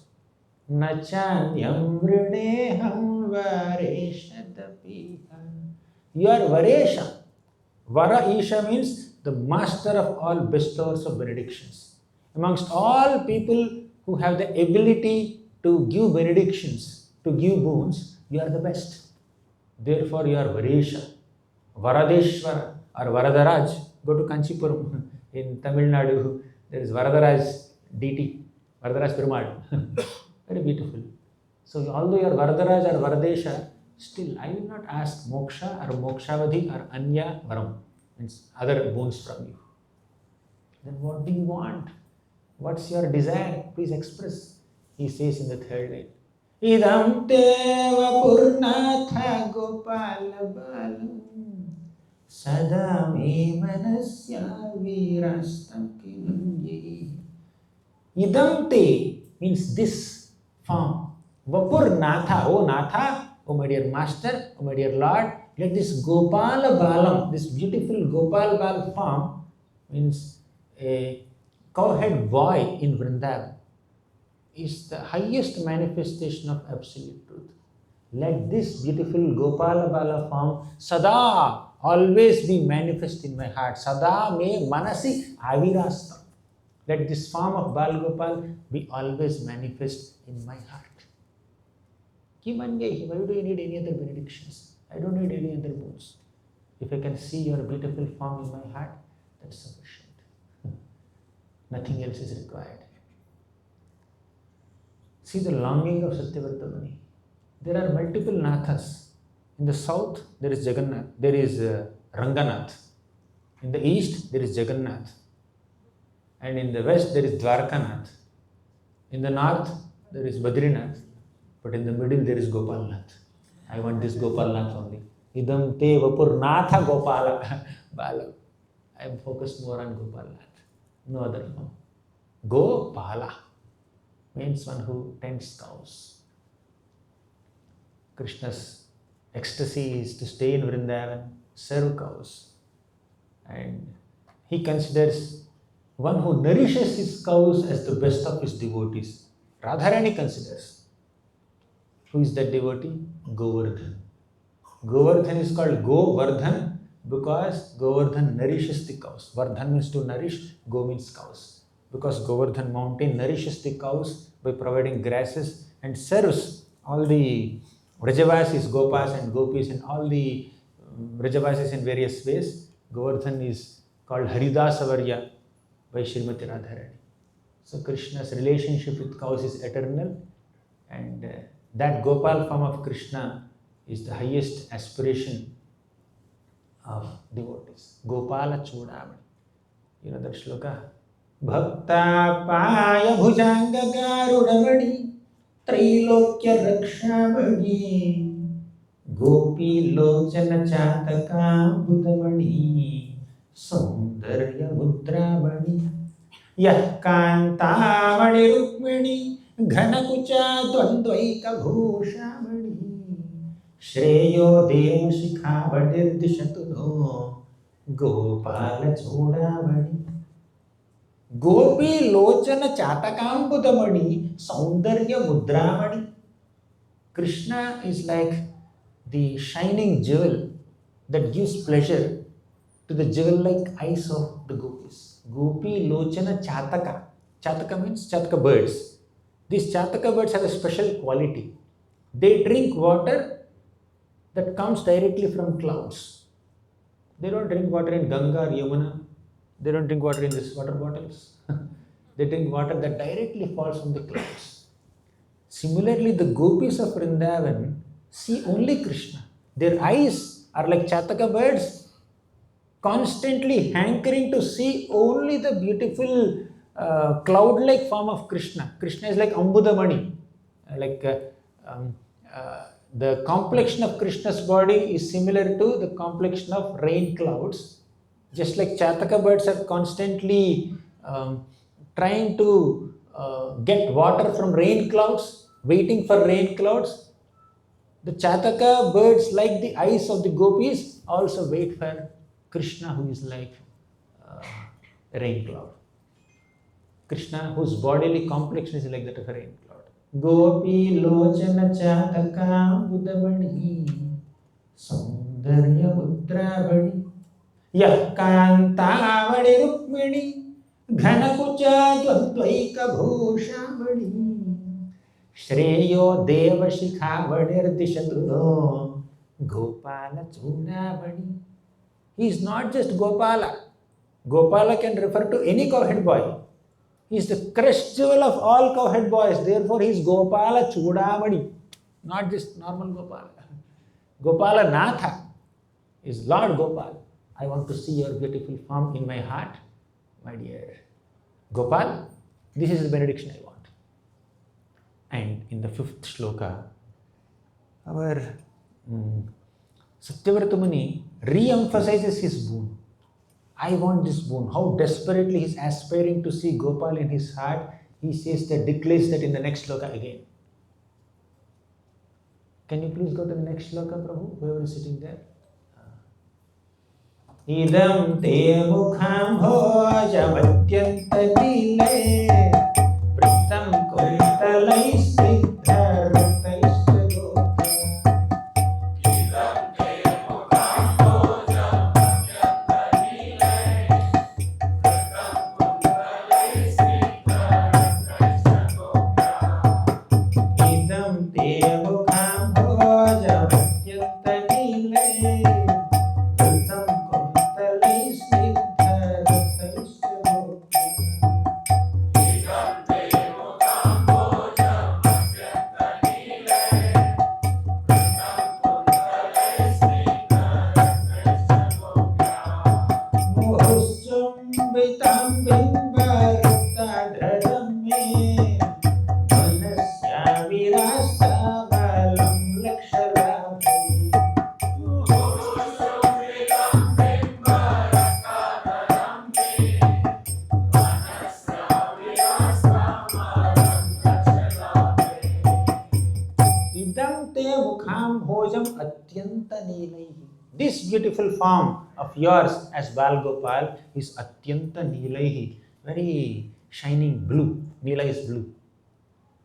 Nachanyam vrideham vareshadapiha. You are Varesha. Vara Isha means the master of all bestowers of benedictions. Amongst all people who have the ability to give benedictions, to give boons, you are the best. Therefore, you are Varesha. Varadeshwara or Varadaraj. Go to Kanchipuram in Tamil Nadu. There is Varadaraj deity, Varadaraj Perumal. Very beautiful. So, although you are Varadaraj or Varadesha, still I will not ask moksha or mokshavadhi or anya varam, means other boons from you. Then what do you want? What's your desire? Please express. He says in the 3rd line, Idam teva purnatha gopala balam sadame manasya virastam kimanye. Idam te means this form. Vapur Natha, oh Natha, oh my dear master, oh my dear lord, let this Gopala Balam, this beautiful Gopal Bal form, means a cowhead boy in Vrindavan, is the highest manifestation of absolute truth. Let this beautiful Gopala Bala form Sada always be manifest in my heart. Sada me manasi avirastam. Let this form of Bal Gopal be always manifest in my heart. Why do you need any other benedictions? I don't need any other boons. If I can see your beautiful form in my heart, that's sufficient. Nothing else is required. See the longing of Satyavrata Muni. There are multiple Nathas. In the south, there is Jagannath. There is Ranganath. In the east, there is Jagannath. And in the west, there is Dwarkanath. In the north, there is Badrinath. But in the middle, there is Gopalnath. I want this Gopalnath only. Idam te vapur natha Gopala Bala. I am focused more on Gopalnath. No other form. Gopala means one who tends cows. Krishna's ecstasy is to stay in Vrindavan, serve cows. And he considers one who nourishes his cows as the best of his devotees. Radharani considers. Who is that devotee? Govardhan. Govardhan is called Govardhan because Govardhan nourishes the cows. Vardhan means to nourish, Go means cows. Because Govardhan mountain nourishes the cows by providing grasses and serves all the Vrajavasis, Gopas and Gopis and all the Vrajavasis in various ways. Govardhan is called Haridasavarya by Srimati Radharani. So Krishna's relationship with cows is eternal, and that Gopal form of Krishna is the highest aspiration of devotees. Gopala Chodamani. You know that shloka? Bhakta Paya Bhujanga Garudamani Trilokya Rakshamani Gopi Lochana Chataka Budamani Saundarya Mudramani Yah Kantamani Rukmini Ghanakucha Dvandvaika Bhushamani Shreyo Deva Shikha Vadirdishatuno Gopala Chodamani Gopi Lochana Chatakambudamani Saundarya Mudramani. Krishna is like the shining jewel that gives pleasure to the jewel-like eyes of the gopis. Gopi Lochana Chataka. Chataka means Chataka birds. These Chataka birds have a special quality. They drink water that comes directly from clouds. They don't drink water in Ganga or Yamuna. They don't drink water in these water bottles. They drink water that directly falls from the clouds. Similarly, the gopis of Vrindavan see only Krishna. Their eyes are like Chataka birds, constantly hankering to see only the beautiful cloud-like form of Krishna. Krishna is like Ambudamani. The complexion of Krishna's body is similar to the complexion of rain clouds. Just like Chataka birds are constantly trying to get water from rain clouds, waiting for rain clouds, the Chataka birds, like the eyes of the gopis, also wait for Krishna, who is like a rain cloud. Krishna, whose bodily complexion is like that of a rain cloud. Gopi lochana Chataka budavani saundarya mudravani Yah Kantavani Rukmini Ghanakucha Dvandvaika Bhushamani Shreyo Deva Shikha Vadirdishatuno Gopala Chodamani. He is not just Gopala. Gopala can refer to any cowhead boy. He is the crest jewel of all cowhead boys. Therefore, he is Gopala Chodamani, not just normal Gopala. Gopala Natha is Lord Gopal. I want to see your beautiful form in my heart, my dear Gopal. This is the benediction I want. And in the 5th shloka, our Satyavrata Muni re-emphasizes his boon. I want this boon. How desperately he is aspiring to see Gopal in his heart. He says that, declares that in the next shloka again. Can you please go to the next shloka, Prabhu? Whoever is sitting there. Idam te mukham bhojamatyantadile Pritam kuntalai snigdharataishta gopa Idam te mukham bhojamatyantadile Pritam kuntalai snigdharataishta gopa Muhusumbitam bimbartadharam me Manasya virasa balam lakshalabhi Idam te mukham bhojam atyanta nilaihi. This beautiful form of yours as Balgopal is atyanta nilaihi, very shining blue. Nila is blue.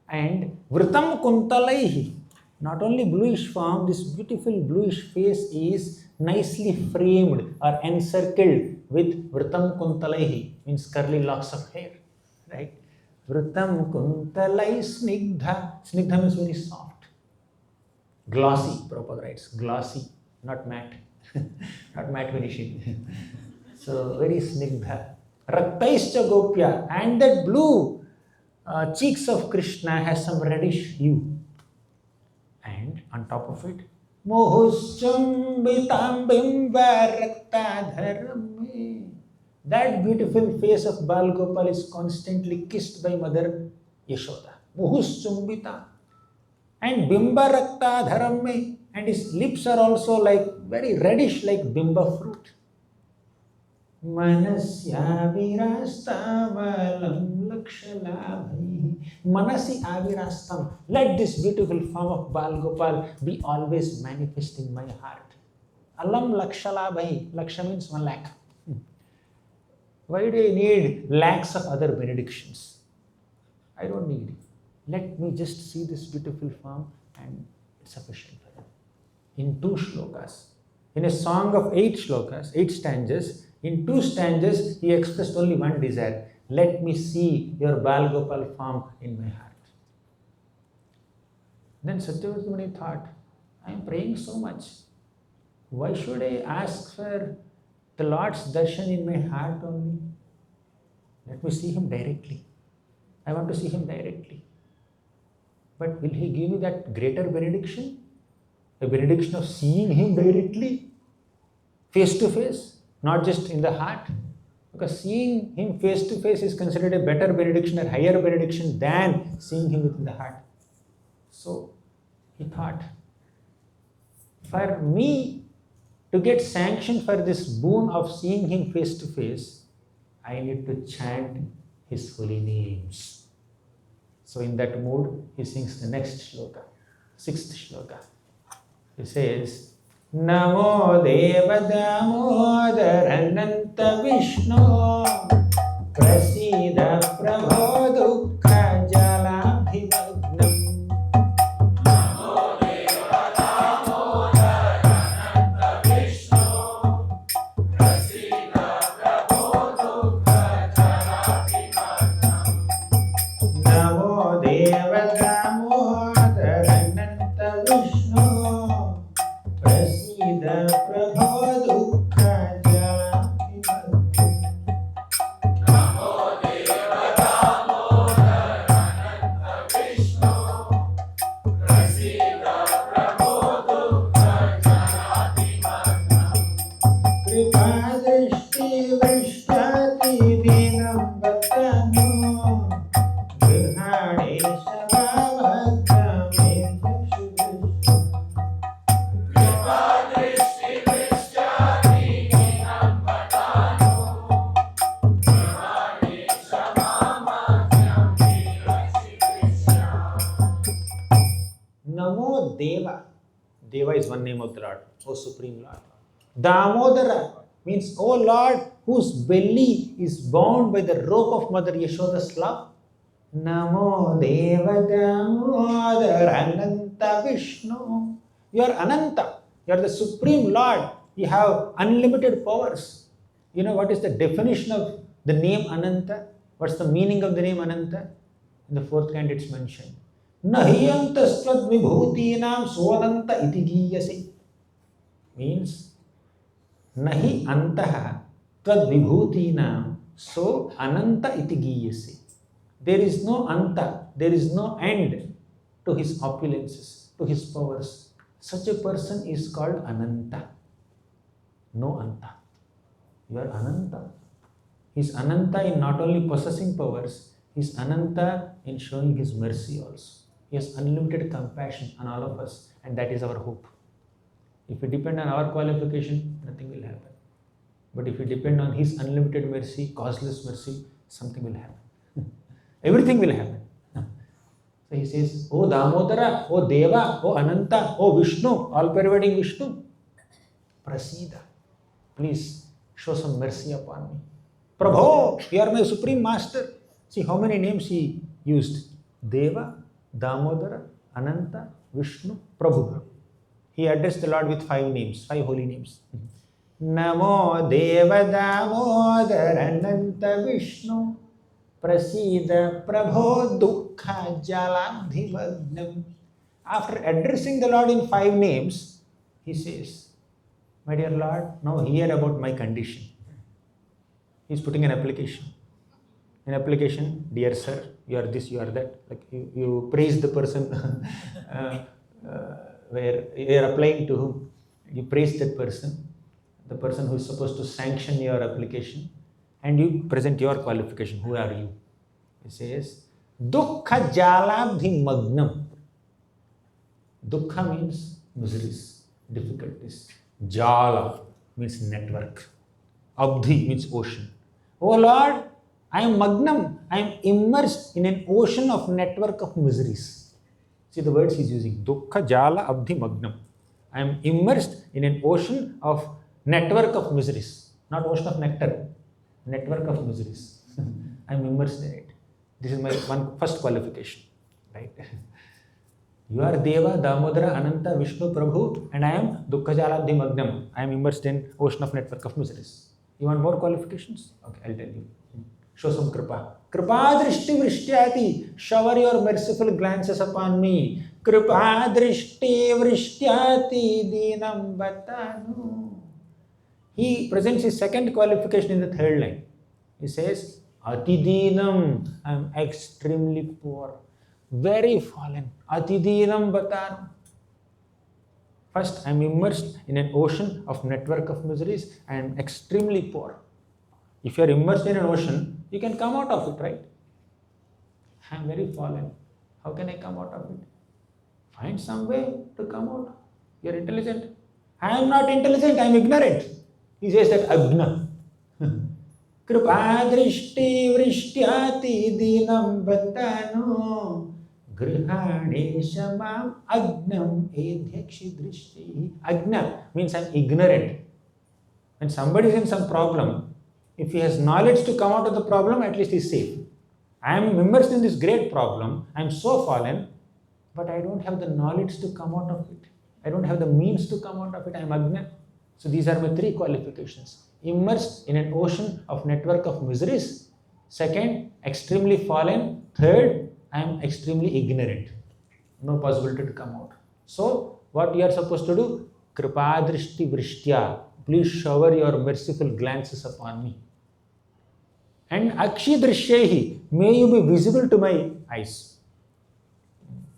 And vritam kuntalaihi, not only bluish form, this beautiful bluish face is nicely framed or encircled with vritam kuntalaihi, means curly locks of hair, right? Vritam kuntalai snigdha. Snigdha means very soft. Glossy, Prabhupada writes, glossy, not matte, not matte finishing. So very snigdha. Raktaischa gopya, and that blue cheeks of Krishna has some reddish hue. And on top of it, Mohuschambitam bimba raktadharame. That beautiful face of Balgopal is constantly kissed by Mother Yashoda. Mohuschambita. And bimba rakta dharamme, and his lips are also like very reddish like bimba fruit. Manasya virastamalam lakshalabhi. Manasi avirastam. Let this beautiful form of Balgopal be always manifest in my heart. Alam lakshalabhi. Laksha means 1 lakh. Why do I need lakhs of other benedictions? I don't need it. Let me just see this beautiful form and it's sufficient for them. In 2 shlokas, in a song of 8 shlokas, 8 stanzas, in 2 stanzas he expressed only one desire. Let me see your Balgopal form in my heart. Then Satyavati Muni thought, I am praying so much. Why should I ask for the Lord's darshan in my heart only? Let me see him directly. I want to see him directly. But will he give me that greater benediction? A benediction of seeing him directly, face to face, not just in the heart? Because seeing him face to face is considered a better benediction or higher benediction than seeing him within the heart. So he thought, for me to get sanction for this boon of seeing him face to face, I need to chant his holy names. So in that mood, he sings the next shloka, 6th shloka. He says, Namo Deva Damodarananta Vishnu Prasida Prabho Dukkha Jalabhivagnam. Namo Deva. Deva is one name of the Lord, O Supreme Lord. Damodara means, O Lord, whose belly is bound by the rope of Mother Yashoda's love. Namo Deva Damodara Ananta Vishnu. You are Ananta. You are the Supreme Lord. You have unlimited powers. You know what is the definition of the name Ananta? What's the meaning of the name Ananta? In the fourth canto it's mentioned. Nahiyantasvad vibhutinam swananta iti giyase. Means, nahi antaha tvad vibhutinam so ananta iti giyase. There is no anta, there is no end to his opulences, to his powers. Such a person is called Ananta. No anta. You are Ananta. He is Ananta in not only possessing powers, he is Ananta in showing his mercy also. He has unlimited compassion on all of us, and that is our hope. If we depend on our qualification, nothing will happen. But if we depend on his unlimited mercy, causeless mercy, something will happen. Everything will happen. So he says, O Damodara, O Deva, O Ananta, O Vishnu, all-pervading Vishnu, Prasida, please show some mercy upon me. Prabho, you are my supreme master. See how many names he used. Deva, Damodara, Ananta, Vishnu, Prabhu. He addressed the Lord with 5 names, 5 holy names. Namo Deva Damodara Ananta Vishnu Prasida Prabho Dukkha Jaladhimagnam. After addressing the Lord in 5 names, he says, my dear Lord, now hear about my condition. He is putting an application. An application, dear sir, you are this, you are that. Like you praise the person where you are applying to whom. You praise that person, the person who is supposed to sanction your application, and you present your qualification. Who are you? He says, Dukkha Jalabdhi Magnam. Dukkha means miseries, difficulties. Jala means network. Abdhi means ocean. Oh Lord, I am Magnam. I am immersed in an ocean of network of miseries. See the words he is using. Dukkha Jala Abdhi Magnam. I am immersed in an ocean of network of miseries. Not ocean of nectar. Network of miseries. I am immersed in it. This is my first qualification. Right? You are Deva, Damodara, Ananta, Vishnu, Prabhu, and I am Dukkha Jaladhi Magnam. I am immersed in ocean of network of miseries. You want more qualifications? Okay, I'll tell you. Show some kripa. Kripa drishti vrishtyati. Shower your merciful glances upon me. Kripa drishti vrishtyati dinam batanu. He presents his second qualification in the third line. He says, Atidinam, I am extremely poor, very fallen. Atidinam batanu. First, I am immersed in an ocean of network of miseries. I am extremely poor. If you are immersed in an ocean, you can come out of it, right? I am very fallen. How can I come out of it? Find some way to come out. You are intelligent. I am not intelligent, I am ignorant. He says that Agna. Kripa drishti vrishtyati dinam batano grihane shamam agnam edhyakshi drishti. Agna means I am ignorant. When somebody is in some problem, if he has knowledge to come out of the problem, at least he is safe. I am immersed in this great problem. I am so fallen, but I don't have the knowledge to come out of it. I don't have the means to come out of it. I am Agna. So these are my 3 qualifications. Immersed in an ocean of network of miseries. Second, extremely fallen. Third, I am extremely ignorant. No possibility to come out. So what you are supposed to do? Kripa drishti vrishtya. Please shower your merciful glances upon me. And akshi drishyehi. May you be visible to my eyes.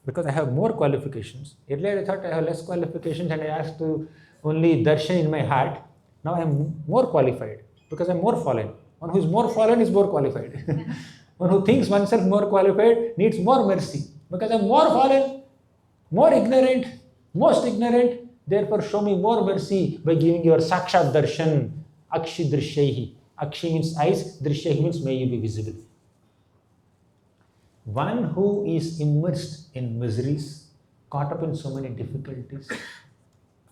Because I have more qualifications. Earlier I thought I have less qualifications and I asked to only darshan in my heart. Now I am more qualified because I am more fallen. One who is more fallen is more qualified. One who thinks oneself more qualified needs more mercy. Because I am more fallen, more ignorant, most ignorant. Therefore show me more mercy by giving your sakshat darshan. Akshi drishyehi. Akshi means eyes, drishyehi means may you be visible. One who is immersed in miseries, caught up in so many difficulties,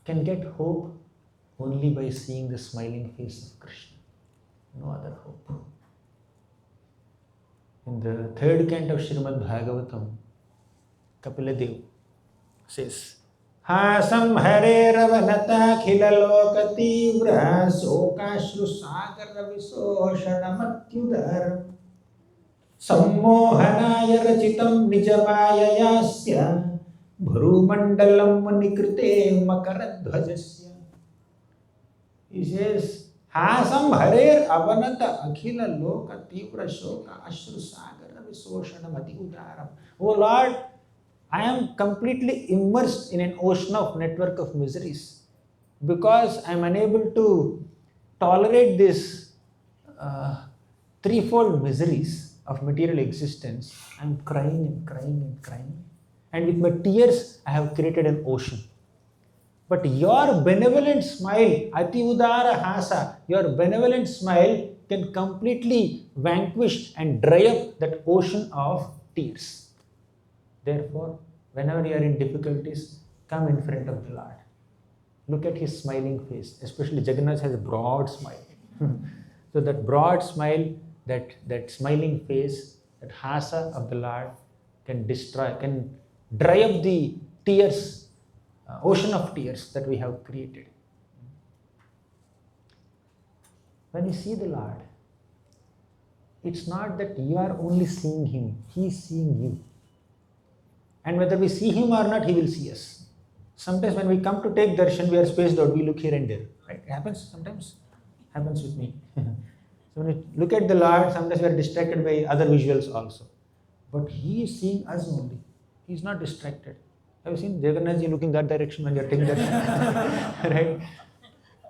can get hope only by seeing the smiling face of Krishna. No other hope. In the third canto of Srimad Bhagavatam, Kapila says, Hasam Hare Ravanata Khilaloka Tivra Sokashru Sagara Visoshana Matyudar Sammohanaya Rachitam Nijamaya Yasya Bhrumandalam Nikrite Makaradhvajasya. He says, Hasam Hare Avanata Akhila Loka Tivra Shoka Ashru Sagara Visoshana Matyudaram. Oh Lord, I am completely immersed in an ocean of network of miseries because I am unable to tolerate this threefold miseries of material existence. I am crying and crying and crying. And with my tears, I have created an ocean. But your benevolent smile, Ati Udara Hasa, your benevolent smile can completely vanquish and dry up that ocean of tears. Therefore, whenever you are in difficulties, come in front of the Lord. Look at his smiling face. Especially Jagannath has a broad smile. So that broad smile, that smiling face, that hasa of the Lord can dry up the tears, ocean of tears that we have created. When you see the Lord, it's not that you are only seeing him, he is seeing you. And whether we see him or not, he will see us. Sometimes when we come to take darshan, we are spaced out, we look here and there. Right? It happens sometimes. Happens with me. So when we look at the Lord, sometimes we are distracted by other visuals also. But he is seeing us only. He is not distracted. Have you seen Jagannath looking that direction when you are taking darshan? Right?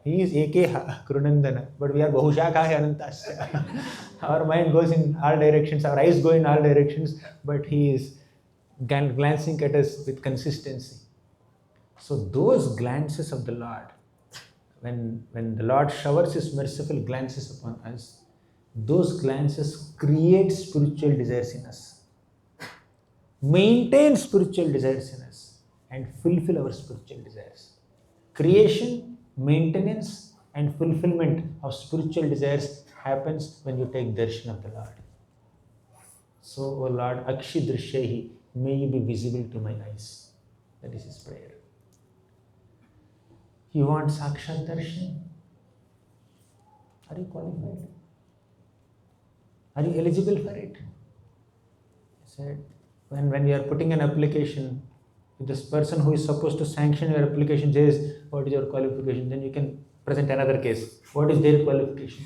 He is Ekeha, Krunandana, but we are Bahushakha Anantasya. Our mind goes in all directions, our eyes go in all directions, but he is glancing at us with consistency. So those glances of the Lord, when the Lord showers his merciful glances upon us, those glances create spiritual desires in us, maintain spiritual desires in us, and fulfill our spiritual desires. Creation, maintenance, and fulfillment of spiritual desires happens when you take darshan of the Lord. So, O Lord, Akshi Drishyahi, may you be visible to my eyes. That is his prayer. You want Sakshat Darshan? Are you qualified? Are you eligible for it? I said, when you are putting an application, if this person who is supposed to sanction your application says, what is your qualification? Then you can present another case. What is their qualification?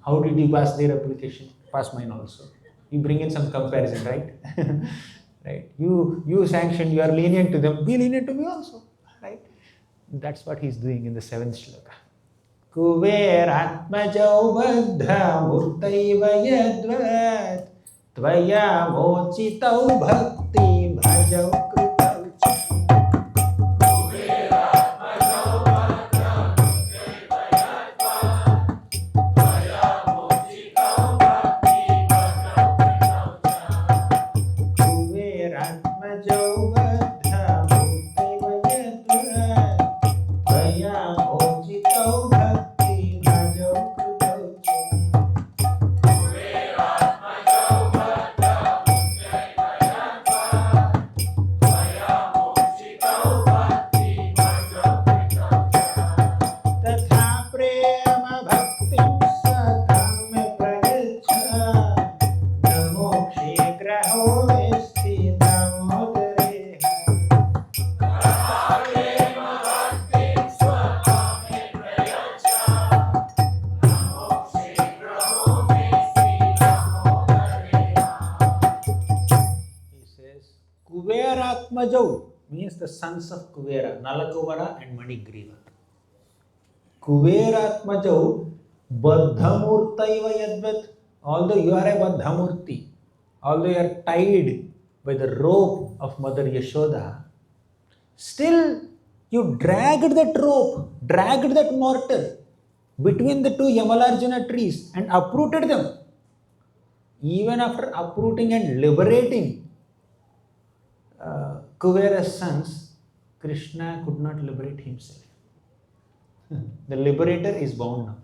How did you pass their application? Pass mine also. You bring in some comparison, right? Right? You sanctioned, you are lenient to them, be lenient to me also, right? That's what he's doing in the 7th shloka. Kuveratmajau baddha murtaiva yadvat tvaya mochitau bhakti bhajau kripau cha. Means the sons of Kuvera, Nalakuvara and Manigriva. Kuveratmajau Baddhamurtaiva Yadvat. Although you are a Baddhamurti, although you are tied by the rope of Mother Yashoda, still you dragged that rope, dragged that mortar between the two Yamalarjuna trees and uprooted them. Even after uprooting and liberating Kuvera's sons, Krishna could not liberate himself. The liberator is bound now.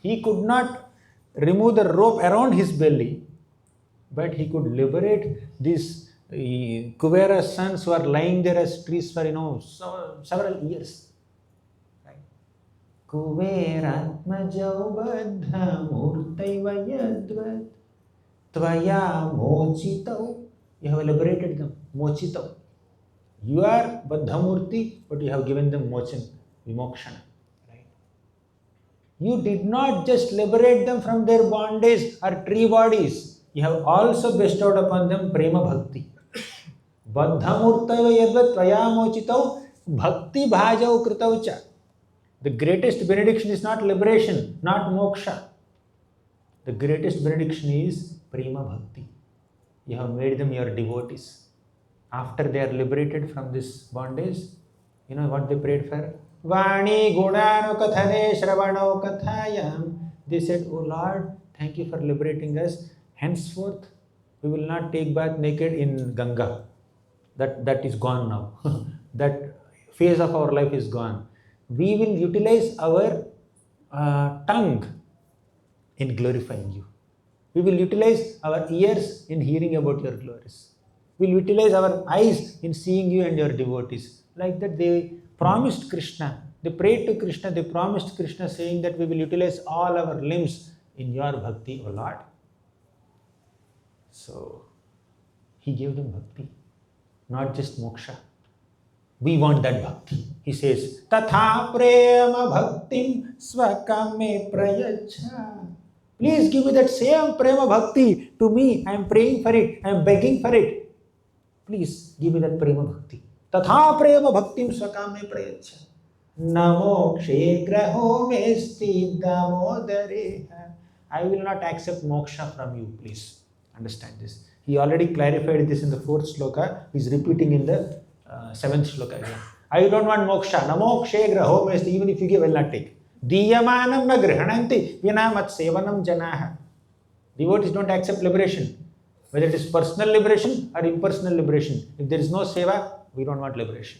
He could not remove the rope around his belly, but he could liberate these Kuvera's sons who are lying there as trees for several years. Right? Kuveratmajau baddha murtaiva yadvat tvaya mochitau. You have liberated them. Mochitau. You are Baddhamurti, but you have given them mochan, vimokshana. Right? You did not just liberate them from their bondage or tree bodies. You have also bestowed upon them prema bhakti. Baddhamurtaiva yadvat tvaya mochitau bhakti bhajau kritau cha. The greatest benediction is not liberation, not moksha. The greatest benediction is prema bhakti. You have made them your devotees. After they are liberated from this bondage, you know what they prayed for? Vani gunano kathane shravano kathayam. They said, "Oh Lord, thank you for liberating us. Henceforth, we will not take bath naked in Ganga." That is gone now. That phase of our life is gone. We will utilize our tongue in glorifying you. We will utilize our ears in hearing about your glories. We will utilize our eyes in seeing you and your devotees. Like that they promised Krishna. They prayed to Krishna. They promised Krishna saying that we will utilize all our limbs in your bhakti, O Lord. So, he gave them bhakti, not just moksha. We want that bhakti. He says, Tatha prema bhaktim swakame prayacha. Please give me that same prema bhakti to me. I am praying for it. I am begging for it. Please give me that prema bhakti. Tatha prema bhaktim swakame prayacha. Namo kshegraho mesti damodareha. I will not accept moksha from you, please. Understand this. He already clarified this in the 4th sloka. He is repeating in the 7th sloka again. I don't want moksha. Namo kshegraho mesti. Even if you give, I will not take. Diyamanam na grihananti vina mat sevanam janaha. Devotees don't accept liberation. Whether it is personal liberation or impersonal liberation. If there is no seva, we don't want liberation.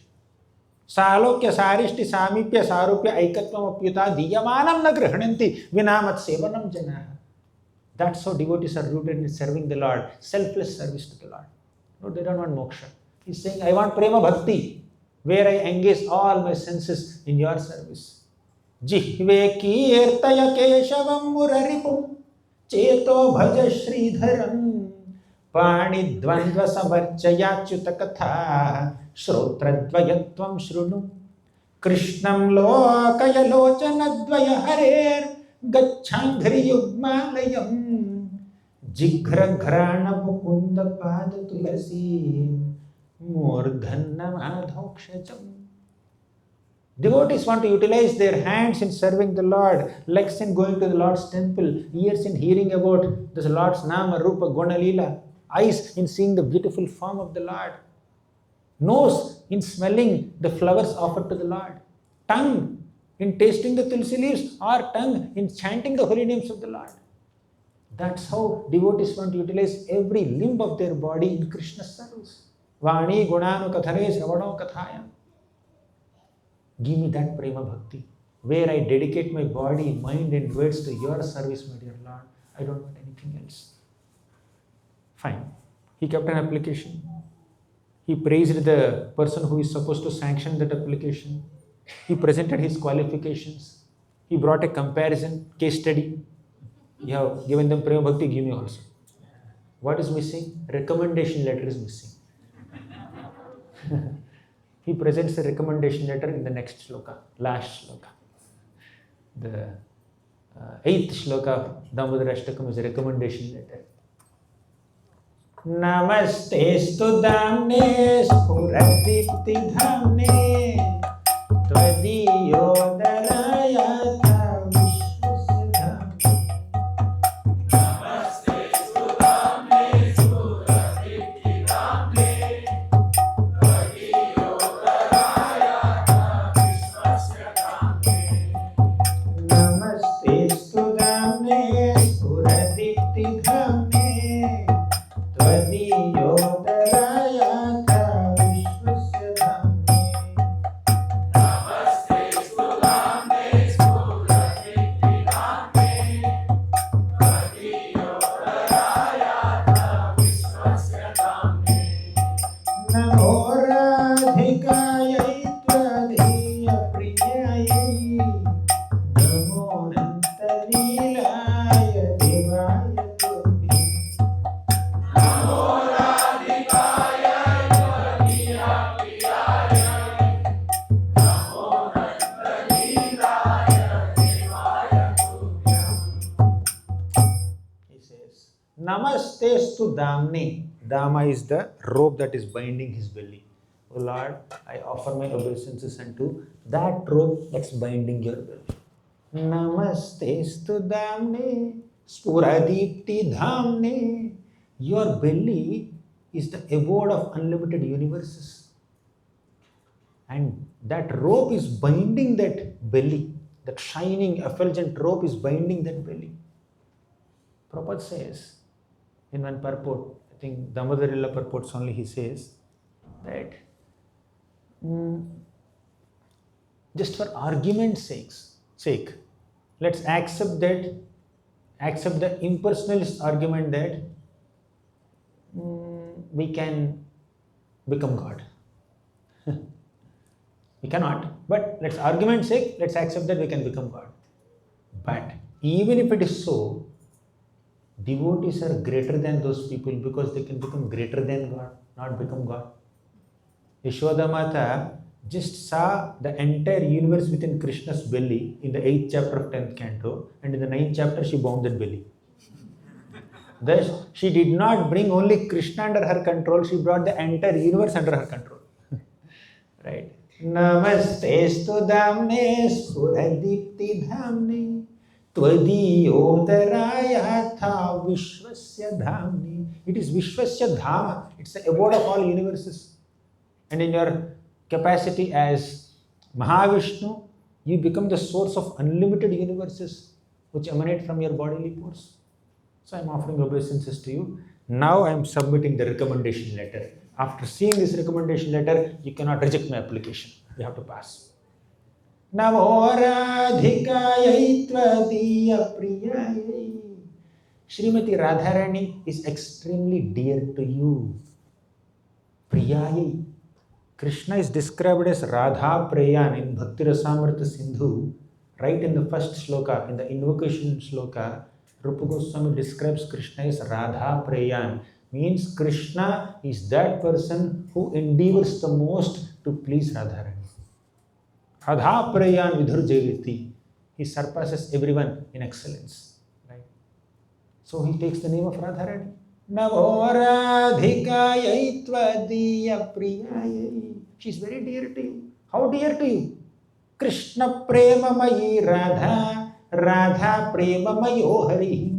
Salokya sarishti samipya sarupya aikatvam apyuta diyamanam na grihananti vina mat sevanam janaha. That's how devotees are rooted in serving the Lord. Selfless service to the Lord. No, they don't want moksha. He's saying, I want prema bhakti, where I engage all my senses in your service. Jihve kirtaya keshavam muraripum cheto bhaja sridharam pani dvandva samarchayachyuta katha shrotradvayatvam shrunu krishnam lokaya locanadvaya harer gacchangri yugmalayam jighra ghrana mukunda pada tulasi murdhanna madhokshacham. Devotees want to utilize their hands in serving the Lord, legs in going to the Lord's temple, ears in hearing about the Lord's Nama, Rupa, Guna, Leela, eyes in seeing the beautiful form of the Lord, nose in smelling the flowers offered to the Lord, tongue in tasting the tulsi leaves, or tongue in chanting the holy names of the Lord. That's how devotees want to utilize every limb of their body in Krishna's service. Vani gunanu kathare sravano kathaya. Give me that prema bhakti, where I dedicate my body, mind and words to your service, my dear Lord. I don't want anything else. Fine. He kept an application. He praised the person who is supposed to sanction that application. He presented his qualifications. He brought a comparison, case study. You have given them prema bhakti, give me also. What is missing? Recommendation letter is missing. He presents the recommendation letter in the next shloka, last shloka. The 8th shloka of Damodarashtakam is a recommendation letter. Namaste stu damne spuradipti dhamne tvadiyo darayatha vishwasya dhamne. Namaste stu damne spuradipti dhamne tvadiyo darayatha vishwasya dhamne. Namaste stu damne spuradipti dhamne tvadiyo darayatha vishwasya dhamne. Namaste stu damne damne. Dama is the rope that is binding his belly. O Lord, I offer my obeisances unto that rope that's binding your belly. Namastestu damne spuradipti dhamne. Your belly is the abode of unlimited universes. And that rope is binding that belly. That shining, effulgent rope is binding that belly. Prabhupada says in one purport, I think Damodarashtakam purports only, he says that just for argument's sake, let's accept the impersonalist argument that we can become God. We cannot, but let's argument's sake, let's accept that we can become God. But even if it is so, devotees are greater than those people because they can become greater than God, not become God. Yashoda Mata just saw the entire universe within Krishna's belly in the 8th chapter of 10th canto, and in the 9th chapter she bound that belly. Thus, she did not bring only Krishna under her control, she brought the entire universe under her control. Right? Namastestu damne spuradipti dhamne tvadiyotharayatha vishwasya dhamne. It is Vishwasya Dhama. It's the abode of all universes. And in your capacity as Mahavishnu, you become the source of unlimited universes which emanate from your bodily pores. So I am offering obeisances to you. Now I am submitting the recommendation letter. After seeing this recommendation letter, you cannot reject my application. You have to pass. Namoradhikayai tvadiya priyayai. Srimati Radharani is extremely dear to you. Priyayai. Krishna is described as Radha Prayan in Bhakti Rasamrita Sindhu. Right in the first sloka, in the invocation sloka, Rupa Goswami describes Krishna as Radha Prayan. Means Krishna is that person who endeavors the most to please Radharani. Radha Prayan Vidhur Jayati. He surpasses everyone in excellence. Right? So he takes the name of Radharani. Navoradhikayai tvadiya priyayai. She is very dear to you. How dear to you? Krishna prema mayi Radha, Radha prema mayo hari.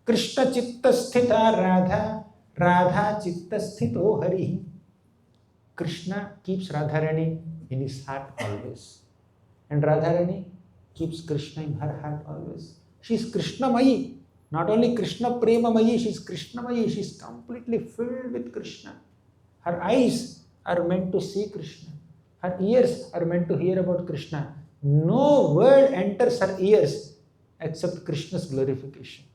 Krishna chitta sthita Radha, Radha chitta sthito hari. Krishna keeps Radharani in his heart always. And Radharani keeps Krishna in her heart always. She is Krishna Mayi. Not only Krishna Prema Mayi, she is Krishna Mayi. She is completely filled with Krishna. Her eyes are meant to see Krishna. Her ears are meant to hear about Krishna. No word enters her ears except Krishna's glorification.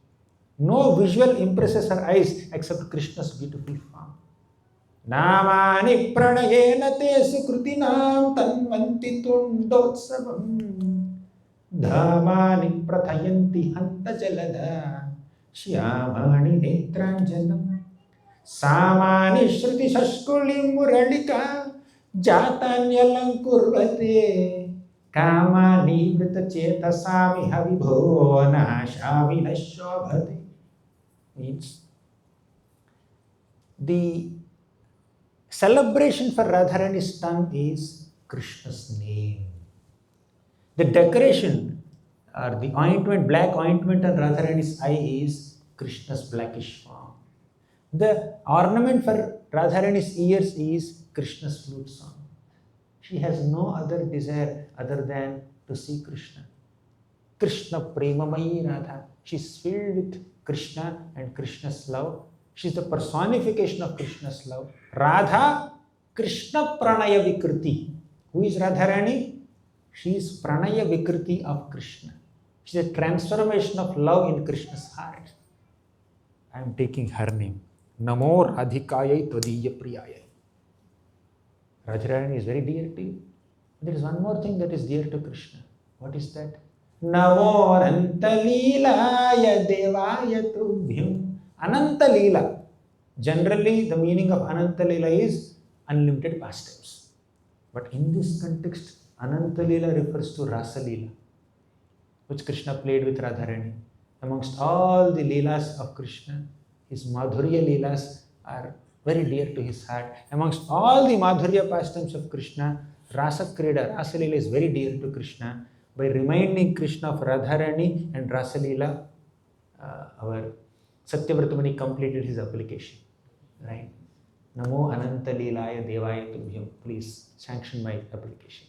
No visual impresses her eyes except Krishna's beautiful form. Namani pranayena te sukrutinam tanvanti tundotsavam dhamani prathayanti hanta jalada shyamani netranjanam samani shruti shashkuli muralika jatanyalankurvate kamani vrita chetasami havibho nashami nashobhate. Means the celebration for Radharani's tongue is Krishna's name. The decoration or the ointment, black ointment on Radharani's eye is Krishna's blackish form. The ornament for Radharani's ears is Krishna's flute song. She has no other desire other than to see Krishna. Krishna Premamayi Radha. She is filled with Krishna and Krishna's love. She is the personification of Krishna's love. Radha Krishna Pranaya Vikriti. Who is Radharani? She is Pranaya Vikriti of Krishna. She is a transformation of love in Krishna's heart. I am taking her name. Namo Radhikayai Tvadiya Priyayai. Radharani is very dear to you. There is one more thing that is dear to Krishna. What is that? Namo Anantalilaya Devaya Tubhyam. Ananta Leela. Generally, the meaning of Ananta Leela is unlimited pastimes. But in this context, Ananta Leela refers to Rasa Leela, which Krishna played with Radharani. Amongst all the Leelas of Krishna, His Madhurya Leelas are very dear to his heart. Amongst all the Madhurya pastimes of Krishna, Rasa Krida, Rasa Leela is very dear to Krishna. By reminding Krishna of Radharani and Rasa Leela, our Satyavratamani completed his application. Right? Namo Ananta Leelaya Devaya Tubhyam. Please sanction my application.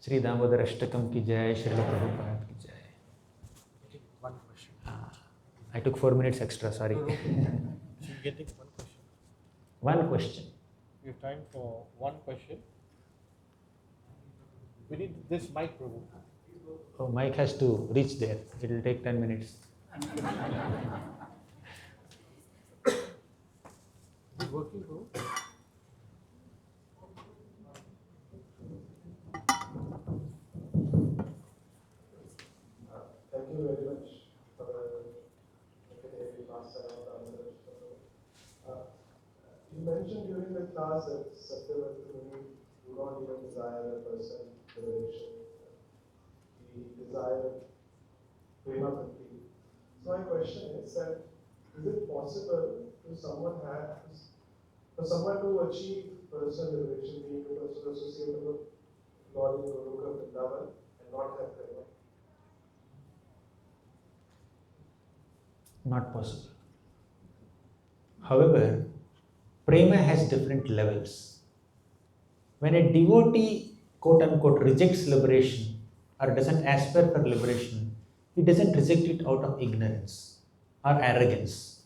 Shri Damodarashtakam ki jai, Shri Prabhupada ki jai. Okay, one question. I took 4 minutes extra, sorry. So you can take one question. One question. We have time for one question. We need this mic, Prabhu. Oh, Mike has to reach there. It will take 10 minutes. Is it working, Prabhu? Thank you very much for the class. You mentioned during the class that Satyavratamani do not even desire a person relation. He desired prema bhakti. So my question is that is it possible for someone to achieve personal liberation, being a person associated with Lord in Gauranga Vrindavan and not have prema? Not possible. However, prema has different levels. When a devotee, quote unquote, rejects liberation or doesn't aspire for liberation, he doesn't reject it out of ignorance or arrogance.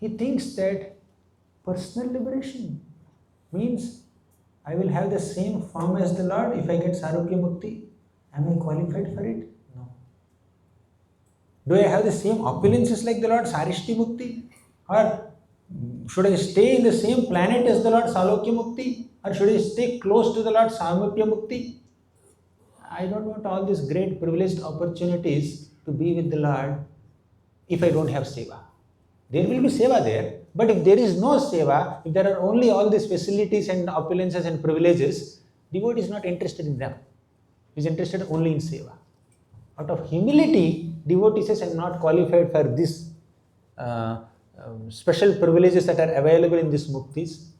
He thinks that personal liberation means I will have the same form as the Lord if I get Sarupya Mukti. Am I qualified for it? No. Do I have the same opulences like the Lord Sarishti Mukti? Or should I stay in the same planet as the Lord Salokya Mukti? Or should I stay close to the Lord Samapya Mukti? I don't want all these great privileged opportunities to be with the Lord if I don't have seva. There will be seva there, but if there is no seva, if there are only all these facilities and opulences and privileges, devotee is not interested in them. He is interested only in seva. Out of humility, devotee says, I am not qualified for this special privileges that are available in these muktis.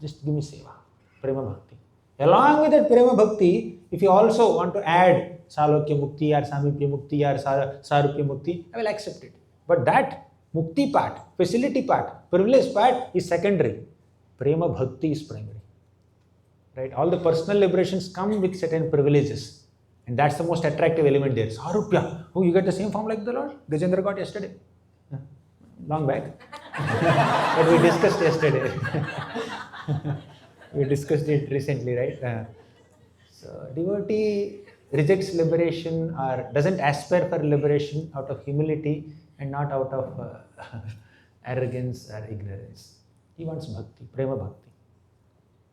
Just give me seva, prema bhakti. Along with that prema bhakti, if you also want to add Salokya Mukti or Samipya Mukti or Sarupya Mukti, I will accept it. But that Mukti part, facility part, privilege part is secondary. Prema Bhakti is primary. Right? All the personal liberations come with certain privileges. And that's the most attractive element there. Sarupya. Oh, you get the same form like the Lord? Gajendra got yesterday. Long back. But we discussed yesterday. We discussed it recently, right? So devotee rejects liberation or doesn't aspire for liberation out of humility and not out of arrogance or ignorance. He wants bhakti, prema bhakti.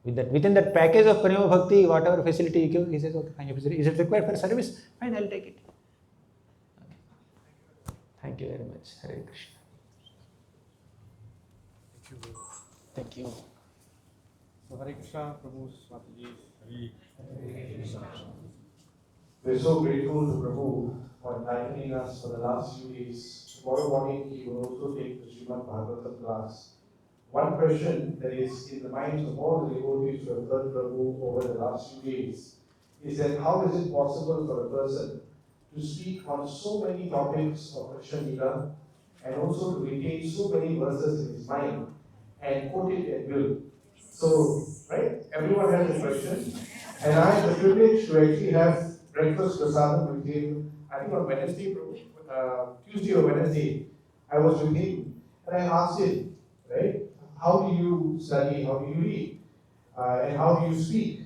Within that package of prema bhakti, whatever facility you give, he says, okay, fine. Is it required for service? Fine, I'll take it. Okay. Thank you very much. Hare Krishna. Thank you. Thank you. So Hare Krishna, Prabhu, Swamiji. We're so grateful to Prabhu for enlightening us for the last few days. Tomorrow morning, he will also take the Srimad Bhagavatam class. One question that is in the minds of all the devotees who have heard Prabhu over the last few days is that how is it possible for a person to speak on so many topics of Krishna Lila and also to retain so many verses in his mind and quote it at will? So, right, everyone has a question, and I had the privilege to actually have breakfast prasadam with him, I think on Wednesday, Tuesday or Wednesday, I was with him, and I asked him, right, how do you study, how do you read, and how do you speak?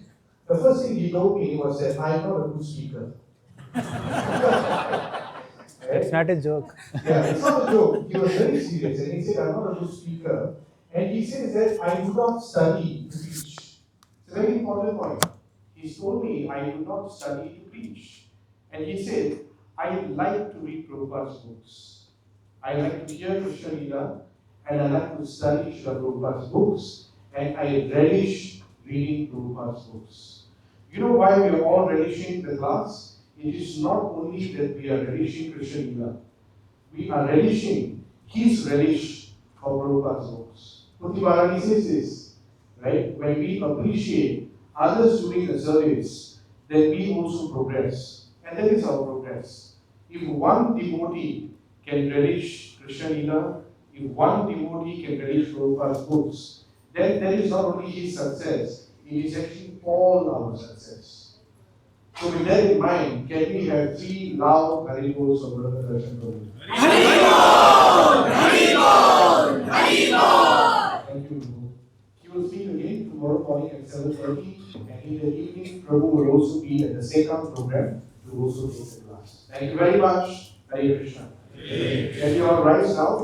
The first thing he told me was that I am not a good speaker. It's not a joke. Yeah, it's not a joke. He was very serious, and he said, I'm not a good speaker. And he says that I do not study to preach. It's a very important point. He told me I do not study to preach. And he said, I like to read Prabhupada's books. I like to hear Krishna Lila, and I like to study Srila Prabhupada's books, and I relish reading Prabhupada's books. You know why we are all relishing the class? It is not only that we are relishing Krishna Lila. We are relishing his relish for Prabhupada's books. Puttivarani says this, right? When we appreciate others doing the service, then we also progress. And that is our progress. If one devotee can relish Krishna Lila, if one devotee can relish Prabhupada's books, then that is not only his success, it is actually all our success. So with that in mind, can we have 3 loud Haribols of Brother Darshan Prabhu? Haribol! Haribol! Haribol! Thank you, Prabhu. He will speak again tomorrow morning at 7:30, and in the evening, Prabhu will also be at the Sekam program to also take the class. Thank you very much. Hare Krishna. Can you all rise now?